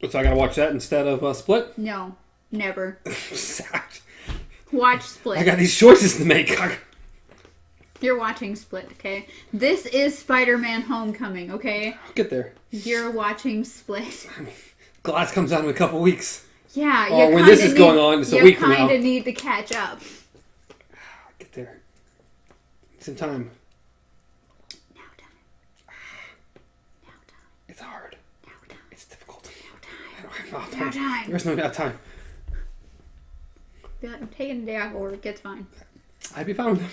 So I gotta watch that instead of Split? No, never. Watch Split. I got these choices to make. You're watching Split, okay? This is Spider-Man Homecoming, okay? I'll get there. You're watching Split. I mean, Glass comes out in a couple weeks. Yeah, or when this is going on, it's a week from now. You kind of need to catch up. I'll get there. It's in time. Now time. It's hard. Now time. It's difficult. Now I don't have time. Now time. There's no now time. Be like, I'm taking a day off of work. It's fine. I'd be fine with that.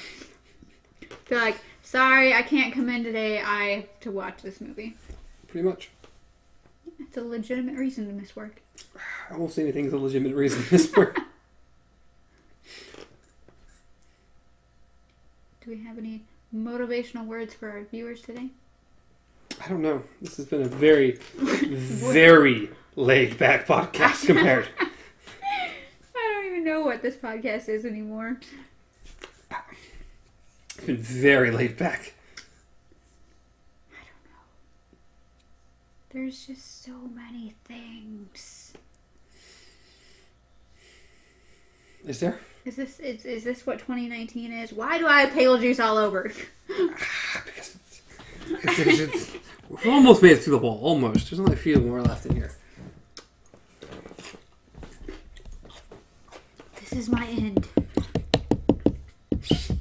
Be like, sorry, I can't come in today. I have to watch this movie. Pretty much. It's a legitimate reason to miss work. I won't say anything's a legitimate reason to miss work. Do we have any motivational words for our viewers today? I don't know. This has been a very, very laid-back podcast compared. I don't even know what this podcast is anymore. It's been very laid back. I don't know. There's just so many things. Is there? Is this what 2019 is? Why do I have pale juice all over? because we almost made it through the wall. Almost. There's only a few more left in here. This is my end.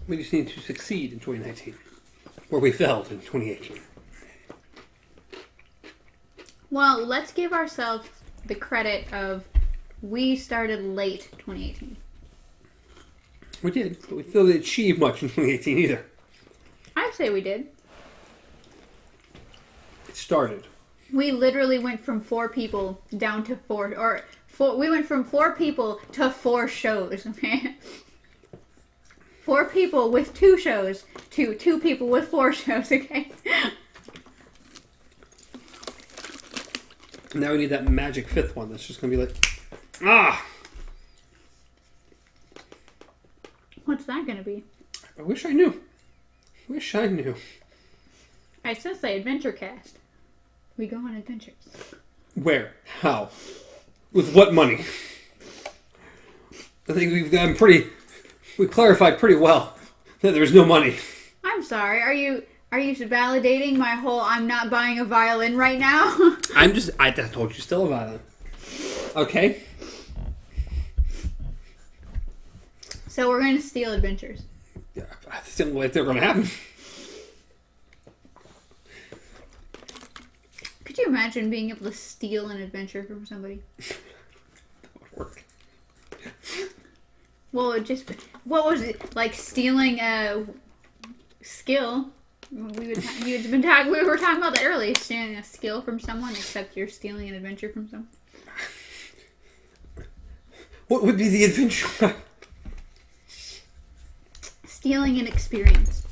We just need to succeed in 2019, where we failed in 2018. Well, let's give ourselves the credit of we started late 2018. We did, but we still didn't achieve much in 2018 either. I'd say we did. It started. We literally went from 4 people down to 4, we went from 4 people to 4 shows, okay? 4 people with 2 shows to 2 people with 4 shows, okay? Now we need that magic 5th one that's just going to be like, ah! What's that going to be? I wish I knew. I sense the adventure cast. We go on adventures. Where? How? With what money? I think we clarified pretty well that there's no money. I'm sorry, are you validating my whole I'm not buying a violin right now? I told you still a violin. Okay? So we're going to steal adventures. Yeah, that's the only way they're going to happen. Could you imagine being able to steal an adventure from somebody? That would work. Well, what was it? Like stealing a skill? We were talking about that earlier, stealing a skill from someone, except you're stealing an adventure from someone. What would be the adventure? Stealing an experience.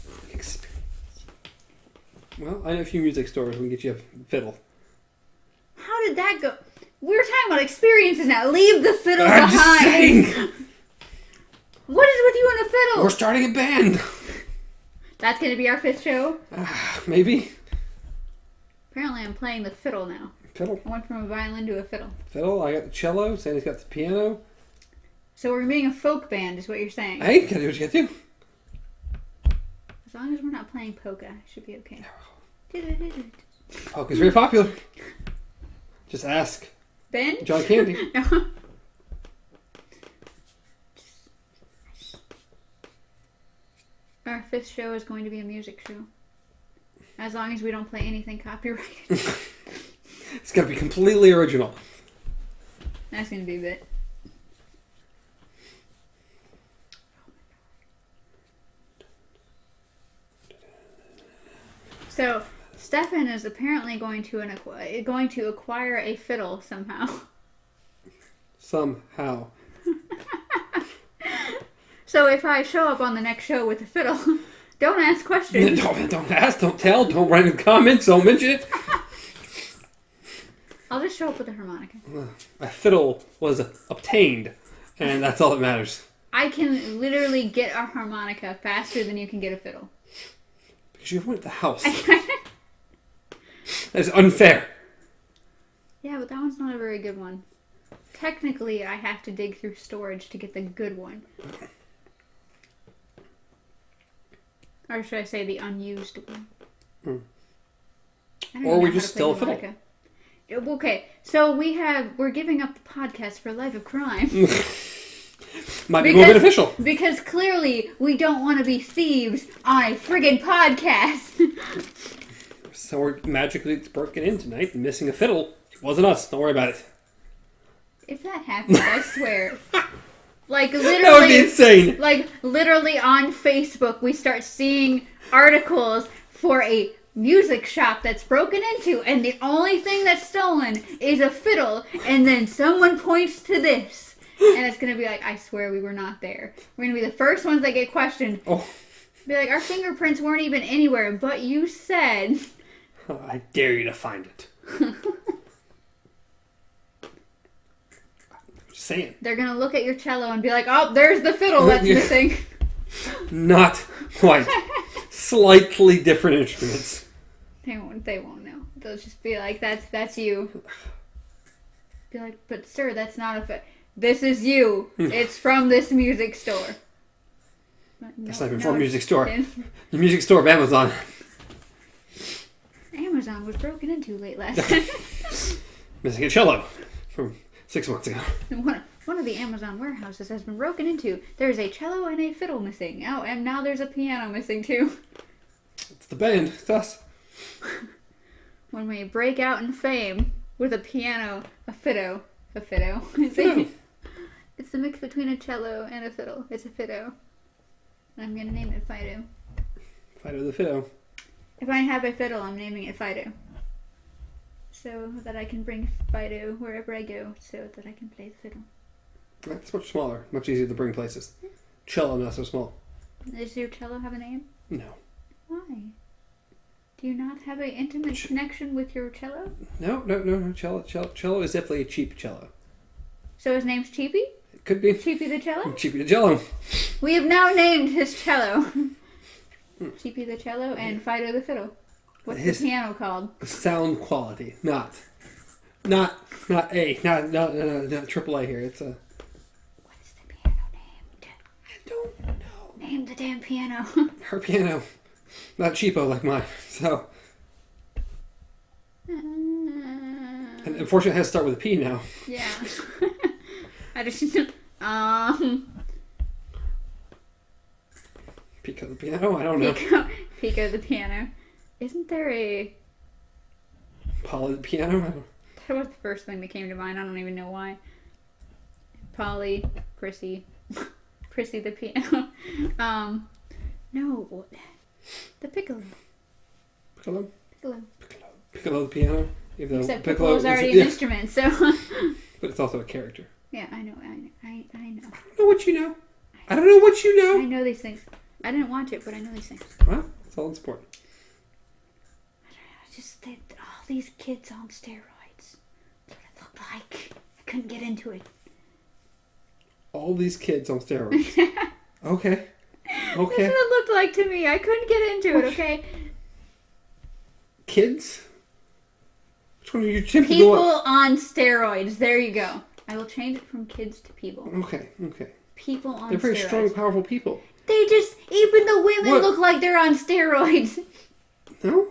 Well, I know a few music stores who can get you a fiddle. How did that go? We're talking about experiences now. Leave the fiddle I'm behind. just saying. What is with you and a fiddle? We're starting a band. That's going to be our 5th show? Maybe. Apparently I'm playing the fiddle now. Fiddle. I went from a violin to a fiddle. Fiddle. I got the cello. Sandy's got the piano. So we're being a folk band is what you're saying. Hey, gotta do what you gotta do. As long as we're not playing polka, it should be okay. Polka's very popular. Just ask Ben? John Candy. Our 5th show is going to be a music show. As long as we don't play anything copyrighted. It's gotta be completely original. That's going to be a bit. So, Stefan is apparently going to acquire a fiddle somehow. Somehow. So if I show up on the next show with a fiddle, don't ask questions. Don't ask, don't tell, don't write in the comments, don't mention it. I'll just show up with a harmonica. A fiddle was obtained, and that's all that matters. I can literally get a harmonica faster than you can get a fiddle. Because you went to the house. That's unfair. Yeah, but that one's not a very good one. Technically, I have to dig through storage to get the good one. Or should I say the unused one? Or we just steal a fiddle. Okay, so we're giving up the podcast for Life of Crime. Might be more beneficial. Because clearly we don't want to be thieves on a friggin' podcast. So we're magically broken in tonight and missing a fiddle. It wasn't us. Don't worry about it. If that happens, I swear. Like literally, that would be insane. Like literally on Facebook, we start seeing articles for a music shop that's broken into, and the only thing that's stolen is a fiddle, and then someone points to this, and it's gonna be like, I swear we were not there. We're gonna be the first ones that get questioned. Oh. Be like, our fingerprints weren't even anywhere, but you said. I dare you to find it. Just saying. They're gonna look at your cello and be like, oh, there's the fiddle that's missing. Not quite. Slightly different instruments. They won't know. They'll just be like, that's you. Be like, but sir, that's not a this is you. It's from this music store. That's not even from a music store. The music store of Amazon. Amazon was broken into late last night. Missing a cello from 6 months ago. One of the Amazon warehouses has been broken into. There's a cello and a fiddle missing. Oh, and now there's a piano missing too. It's the band. It's us. When we break out in fame with a piano, a fiddle. It's a mix between a cello and a fiddle. It's a fiddle. I'm gonna name it Fido. Fido the Fido. If I have a fiddle, I'm naming it Fido. So that I can bring Fido wherever I go, so that I can play the fiddle. That's much smaller. Much easier to bring places. Cello, not so small. Does your cello have a name? No. Why? Do you not have an intimate connection with your cello? No. Cello is definitely a cheap cello. So his name's Cheapy? It could be. Cheapy the cello? Cheapy the cello. We have now named his cello. Cheapy the cello and Fido the fiddle. What's the piano called? Sound quality, not triple A here. It's a. What is the piano named? I don't know. Name the damn piano. Her piano, not cheapo like mine. So. And unfortunately, it has to start with a P now. Yeah. I just Pico the piano? I don't know. Pico the piano. Isn't there a... Polly the piano? That was the first thing that came to mind. I don't even know why. Polly, Prissy. Prissy the piano. No. The piccolo. Piccolo? Piccolo. Piccolo the piano? Except piccolo's already an instrument, so... But it's also a character. Yeah, I know. I don't know what you know. I don't know what you know. I know these things. I didn't want to, but I know these things. Well, that's all that's important. All these kids on steroids. That's what it looked like. I couldn't get into it. All these kids on steroids. Okay. That's what it looked like to me. I couldn't get into it, okay? Kids? Which one are you attempting People on steroids. There you go. I will change it from kids to people. Okay. People on steroids. They're very strong, powerful people. Even the women look like they're on steroids. No?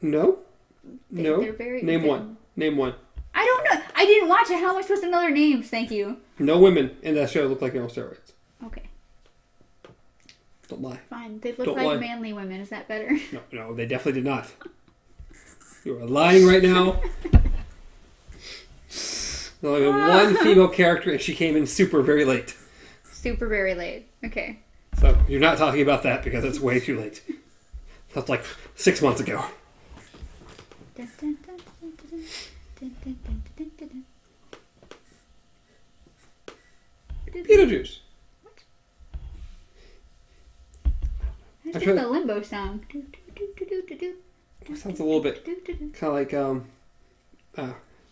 No? They're very Name good. one. Name one. I don't know. I didn't watch it. How am I supposed to know their names? Thank you. No women in that show look like they're on steroids. Okay. Don't lie. Fine. They look like manly women. Is that better? No, they definitely did not. You are lying right now. There's only one female character, and she came in very late. Super very late. Okay. So you're not talking about that because it's way too late. That's like 6 months ago. Beetlejuice. What? That's just the limbo song. Sounds a little bit kind of like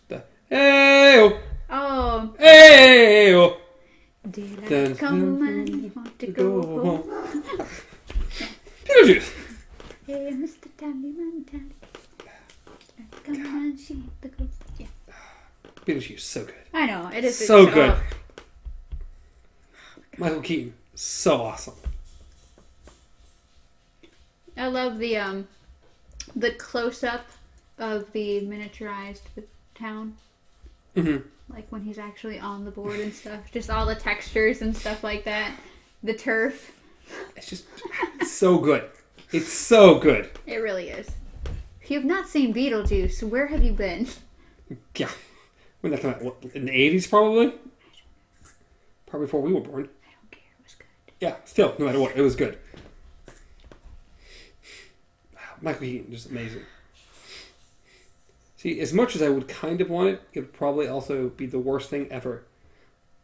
the hey-o. Oh. Hey-o. Daylight come and you want to go home. Beetlejuice. Hey, Mr. Tallyman, come and see the ghost. Yeah. Beetlejuice, so good. I know, it is so good. Michael Keaton, so awesome. I love the close up of the miniaturized town. Mm-hmm. Like when he's actually on the board and stuff. Just all the textures and stuff like that. The turf. It's just so good. It's so good. It really is. If you have not seen Beetlejuice, where have you been? Yeah. When that came out, what, in the 80s probably? Probably before we were born. I don't care. It was good. Yeah, still, no matter what, it was good. Michael Keaton, just amazing. See, as much as I would kind of want it, it would probably also be the worst thing ever.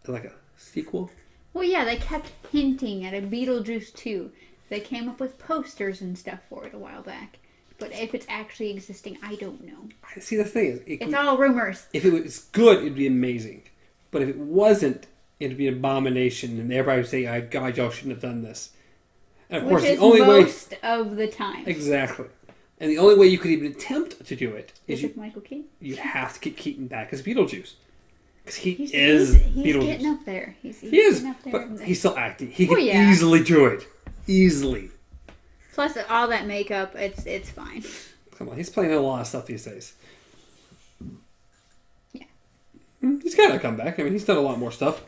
Like a sequel. Well, yeah, they kept hinting at a Beetlejuice 2. They came up with posters and stuff for it a while back. But if it's actually existing, I don't know. See, the thing is... It's all rumors. If it was good, it'd be amazing. But if it wasn't, it'd be an abomination. And everybody would say, God, y'all shouldn't have done this. And of course, Which is the only most of the time. Exactly. And the only way you could even attempt to do it is with Michael Keaton. You have to get Keaton back as Beetlejuice. Because he's Beetlejuice. Getting up there. He is, up there. But he's still acting. He can easily do it. Easily. Plus, all that makeup, it's fine. Come on, he's playing a lot of stuff these days. Yeah. He's got to come back. I mean, he's done a lot more stuff.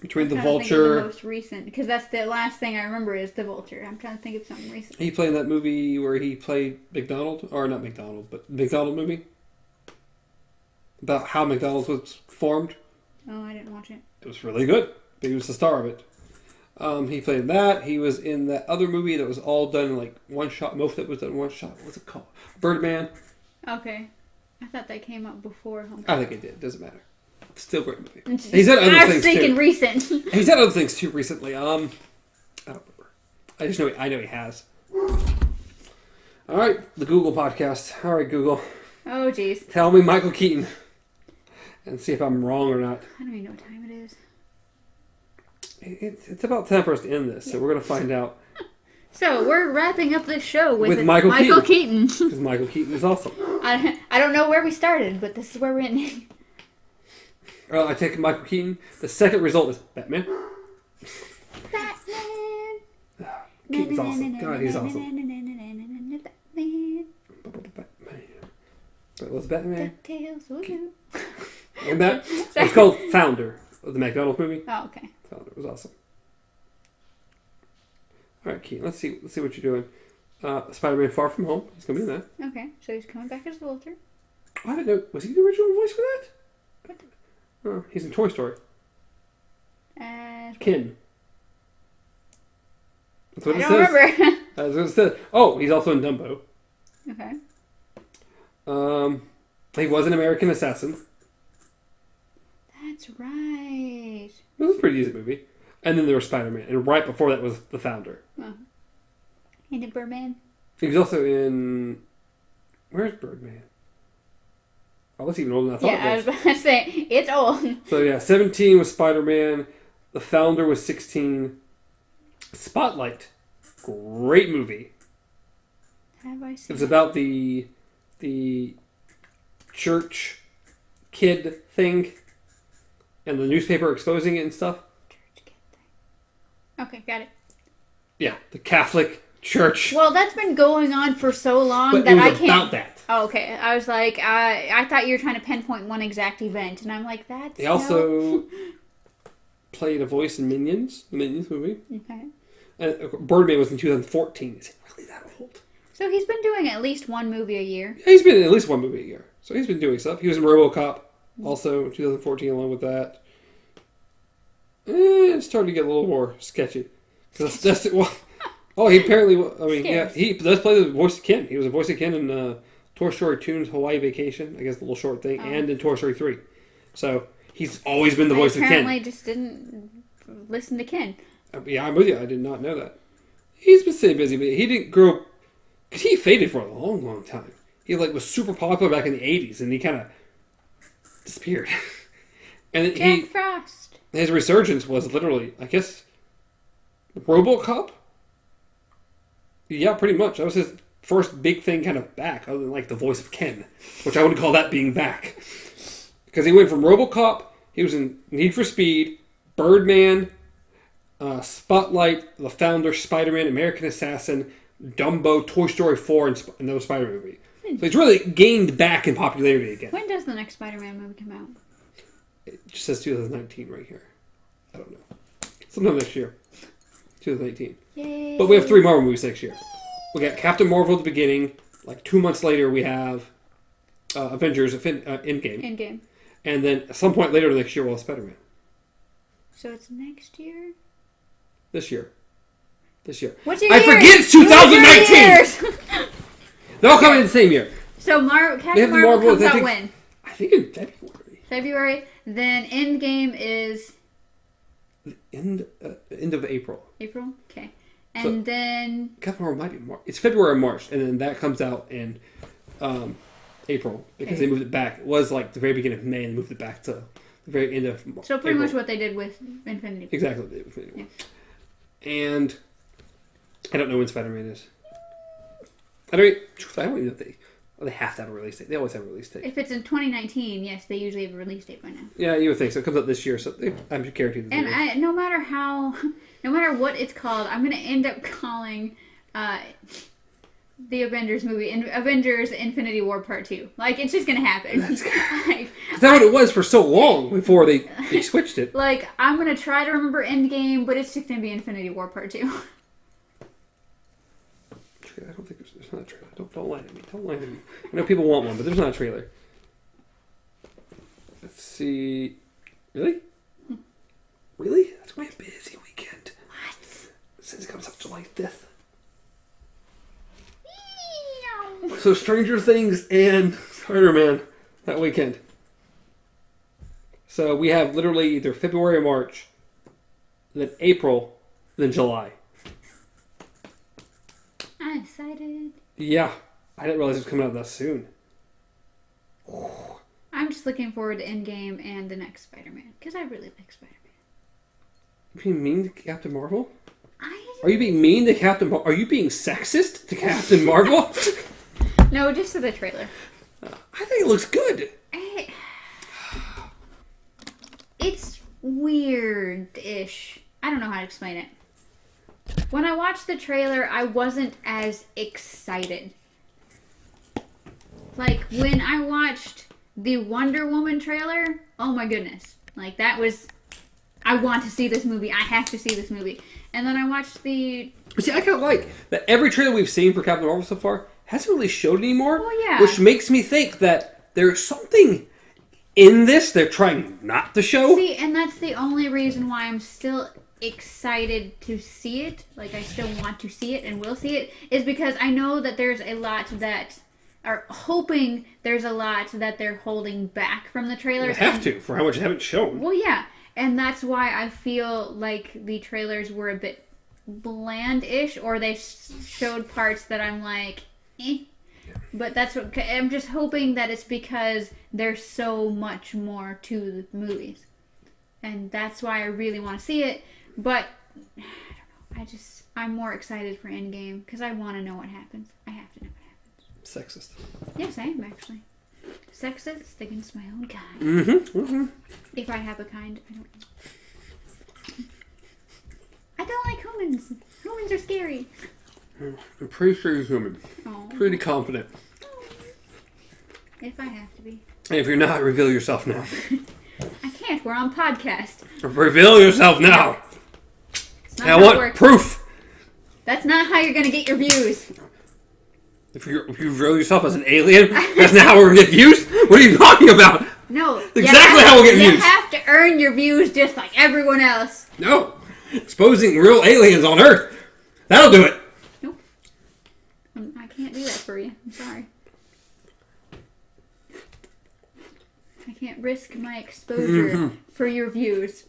Between the Vulture. The most recent, because that's the last thing I remember is the Vulture. I'm trying to think of something recent. He played in that movie where he played McDonald, or not McDonald, but McDonald movie about how McDonald's was formed. Oh, I didn't watch it. It was really good. But he was the star of it. He played in that. He was in that other movie that was all done in like one shot. Most of it was done in one shot. What's it called? Birdman. Okay, I thought that came out before Homecoming. I think it did. Doesn't matter. Still a great movie. He's done other things too. Recent. He's done other things too recently. I don't remember. I know he has. All right, the Google podcast. All right, Google. Oh, jeez. Tell me Michael Keaton, and see if I'm wrong or not. I don't even know what time it is. It's about time for us to end this, so we're gonna find out. So we're wrapping up this show with Michael Keaton. Because Michael Keaton is awesome. I don't know where we started, but this is where we're ending. Well, I take Michael Keaton. The second result is Batman. Batman. Keaton's awesome. God, he's awesome. Batman. But what's Batman? DuckTales. And that it's called Founder of the McDonald's movie. Oh, okay. Founder was awesome. All right, Keaton. Let's see what you're doing. Spider-Man: Far From Home. He's gonna be in that. Okay, so he's coming back as the Vulture. I didn't know. Was he the original voice for that? Oh, he's in Toy Story. Ken. That's what it says. I don't remember. That's what it says. Oh, he's also in Dumbo. Okay. He was an American Assassin. That's right. It was a pretty easy movie. And then there was Spider-Man. And right before that was The Founder. Oh. And in Birdman. He was also in... Where's Birdman? Oh, that's even older than I thought it was. I was about to say, it's old. So yeah, 17 was Spider-Man. The Founder was 16. Spotlight. Great movie. Have I seen It was about the church kid thing. And the newspaper exposing it and stuff. Church kid thing. Okay, got it. Yeah, the Catholic Church. Well, that's been going on for so long But that it was I can't. about that. Oh, okay. I was like, I thought you were trying to pinpoint one exact event, and I'm like, that's. He also played a voice in Minions, the Minions movie. Okay. And Birdman was in 2014. Is he really that old? So he's been doing at least one movie a year. Yeah, he's been in at least one movie a year. So he's been doing stuff. He was in RoboCop, also in 2014, along with that. It's starting to get a little more sketchy. That's well. Oh, he apparently. I mean, yeah, he does play the voice of Ken. He was a voice of Ken in Toy Story 2's Hawaii Vacation. I guess the little short thing, and in Toy Story 3. So he's always been the voice of Ken. Apparently, just didn't listen to Ken. Yeah, I'm with you. I did not know that. He's been staying busy, but he didn't grow. Because he faded for a long, long time. He was super popular back in the 80s, and he kind of disappeared. And Jack Frost. His resurgence was literally, I guess, RoboCop. Yeah, pretty much. That was his first big thing kind of back, other than the voice of Ken, which I wouldn't call that being back. Because he went from RoboCop, he was in Need for Speed, Birdman, Spotlight, The Founder, Spider-Man, American Assassin, Dumbo, Toy Story 4, and another Spider-Man movie. So he's really gained back in popularity again. When does the next Spider-Man movie come out? It just says 2019 right here. I don't know. Sometime next year. 2018. Yay. But we have 3 Marvel movies next year. We got Captain Marvel at the beginning. 2 months later, we have Avengers Endgame. Endgame. And then at some point later next year, we'll have Spider-Man. So it's next year? This year. What's your I year? forget it's 2019! They're all coming in the same year. So Captain Marvel comes out when? I think in February. February. Then Endgame is... End of April. April? Okay. And then... Captain Marvel might be March. It's February or March, and then that comes out in April because they moved it back. It was the very beginning of May and moved it back to the very end of March. So pretty much what they did with Infinity War. Exactly what they did with Infinity War. And I don't know when Spider-Man is. I don't even know if they have to have a release date. They always have a release date. If it's in 2019, yes, they usually have a release date by now. Yeah, you would think so. It comes out this year, so I'm guaranteed. And no matter what it's called, I'm going to end up calling the Avengers movie Avengers Infinity War Part 2. Like, it's just going to happen. That's what it was for so long before they switched it. Like, I'm going to try to remember Endgame, but it's just going to be Infinity War Part 2. I don't think there's not a trailer. Don't lie to me. Don't lie to me. I know people want one, but there's not a trailer. Let's see. Really? Really? That's my busy weekend. What? Since it comes up July 5th. So Stranger Things and Spider-Man that weekend. So we have literally either February or March, then April, then July. I'm excited. Yeah. I didn't realize it was coming out that soon. I'm just looking forward to Endgame and the next Spider-Man, because I really like Spider-Man. Are you being mean to Captain Marvel? Are you being mean to Captain Marvel? Are you being sexist to Captain Marvel? No, just to the trailer. I think it looks good. It's weird-ish. I don't know how to explain it. When I watched the trailer, I wasn't as excited. Like, when I watched the Wonder Woman trailer, oh my goodness. Like, that was... I want to see this movie. I have to see this movie. And then I watched the... See, I kind of like that every trailer we've seen for Captain Marvel so far hasn't really showed anymore. Well, yeah. Which makes me think that there's something in this they're trying not to show. See, and that's the only reason why I'm still excited to see it. Like, I still want to see it and will see it. Is because I know that there's a lot that... are hoping there's a lot that they're holding back from the trailers. They have to, for how much they haven't shown. Well, yeah. And that's why I feel like the trailers were a bit bland-ish, or they showed parts that I'm like, eh. But that's what... I'm just hoping that it's because there's so much more to the movies. And that's why I really want to see it. But, I don't know. I'm more excited for Endgame, because I want to know what happens. I have to know what happens. Sexist. Yes, I am, actually. Sexist against my own kind. Mm-hmm. Mm-hmm. If I have a kind, I don't know. I don't like humans. Humans are scary. I'm pretty sure you're human. Oh. Pretty confident. If I have to be. And if you're not, reveal yourself now. I can't. We're on podcast. Reveal yourself now. I want proof. That's not how you're going to get your views. If you reveal yourself as an alien, that's not how we're going to get views? What are you talking about? No. Exactly how we'll get views. You have to earn your views just like everyone else. No. Exposing real aliens on Earth. That'll do it. Nope. I can't do that for you. I'm sorry. I can't risk my exposure for your views.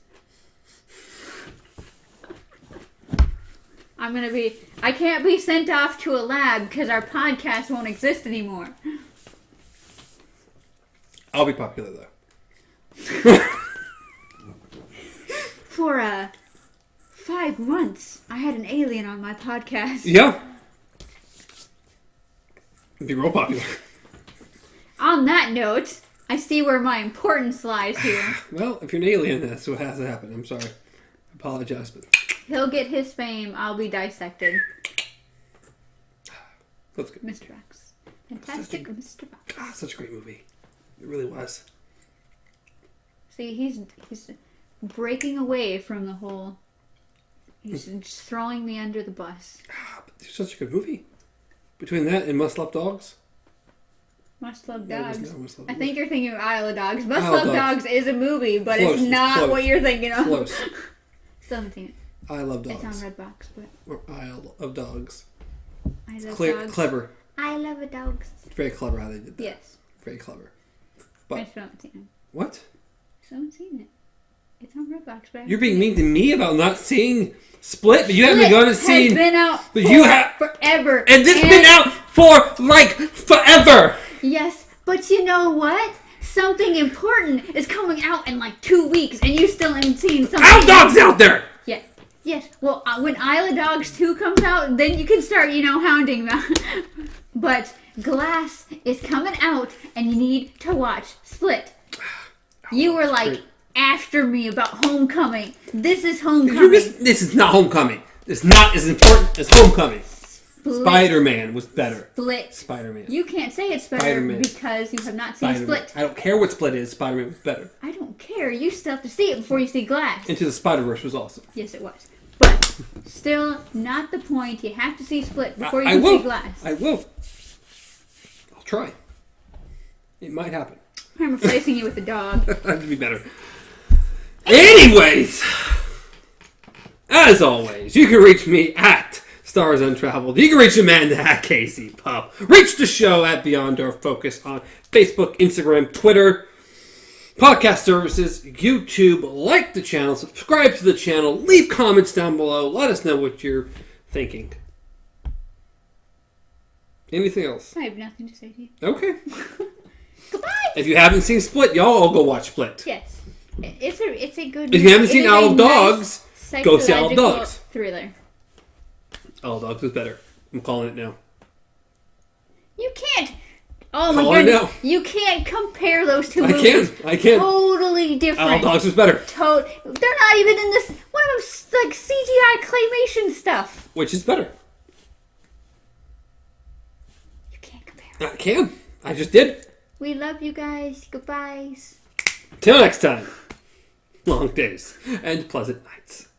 I can't be sent off to a lab because our podcast won't exist anymore. I'll be popular, though. For 5 months, I had an alien on my podcast. Yeah. It'd be real popular. On that note, I see where my importance lies here. Well, if you're an alien, that's what has to happen. I'm sorry. I apologize, but... He'll get his fame. I'll be dissected. That's good. Mr. X. Fantastic Mr. X. God, such a great movie. It really was. See, he's breaking away from the whole... He's just throwing me under the bus. But it's such a good movie. Between that and Must Love Dogs. Must Love Yeah, Dogs. Must Love I think you're thinking of Isle of Dogs. Must Isle of Love Dogs is a movie, but Close, it's not close. what you're thinking of. Close. Still haven't seen it. I Love Dogs. It's on Redbox, but... Or Isle of Dogs. I love Clear, dogs. clever. I love a dogs. Very clever how they did that. Yes. Very clever. I But still haven't seen it. what? Still haven't seen it. It's on Redbox, but You're being mean to me about not seeing Split, but you haven't gone and seen. It's been out But you have forever. and this has been out for like forever. Yes, but you know what? Something important is coming out in like 2 weeks, and you still haven't seen something. Isle Dogs out there. Yeah. Yes. Well, when Isle of Dogs 2 comes out, then you can start, hounding them. But Glass is coming out, and you need to watch Split. You were like after me about Homecoming. This is Homecoming. This is not Homecoming. It's not as important as Homecoming. Spider-Man was better. Split. Spider-Man. You can't say it's better Spider-Man. because you have not seen Split. I don't care what Split is. Spider-Man was better. I don't care. You still have to see it before you see Glass. Into the Spider-Verse was awesome. Yes, it was. But still not the point. You have to see Split before you can see Glass. I will. I'll try. It might happen. I'm replacing you with a dog. That'd be better. Anyways, as always, you can reach me at Stars Untraveled. You can reach Amanda at Casey Pup. Reach the show at Beyond Our Focus on Facebook, Instagram, Twitter, podcast services, YouTube. Like the channel, subscribe to the channel, leave comments down below. Let us know what you're thinking. Anything else? I have nothing to say to you. Okay. Goodbye. If you haven't seen Split, y'all all go watch Split. Yes. It's a good If you haven't seen Isle of Dogs, go see Isle of Dogs. Thriller. Isle of Dogs is better. I'm calling it now. You can't. Oh my Calling it goodness. now. You can't compare those two movies. I can. Totally different. Isle of Dogs was better. They're not even in this. One of them's like CGI claymation stuff. Which is better? You can't compare. I can. I just did. We love you guys. Goodbyes. Till next time. Long days and pleasant nights.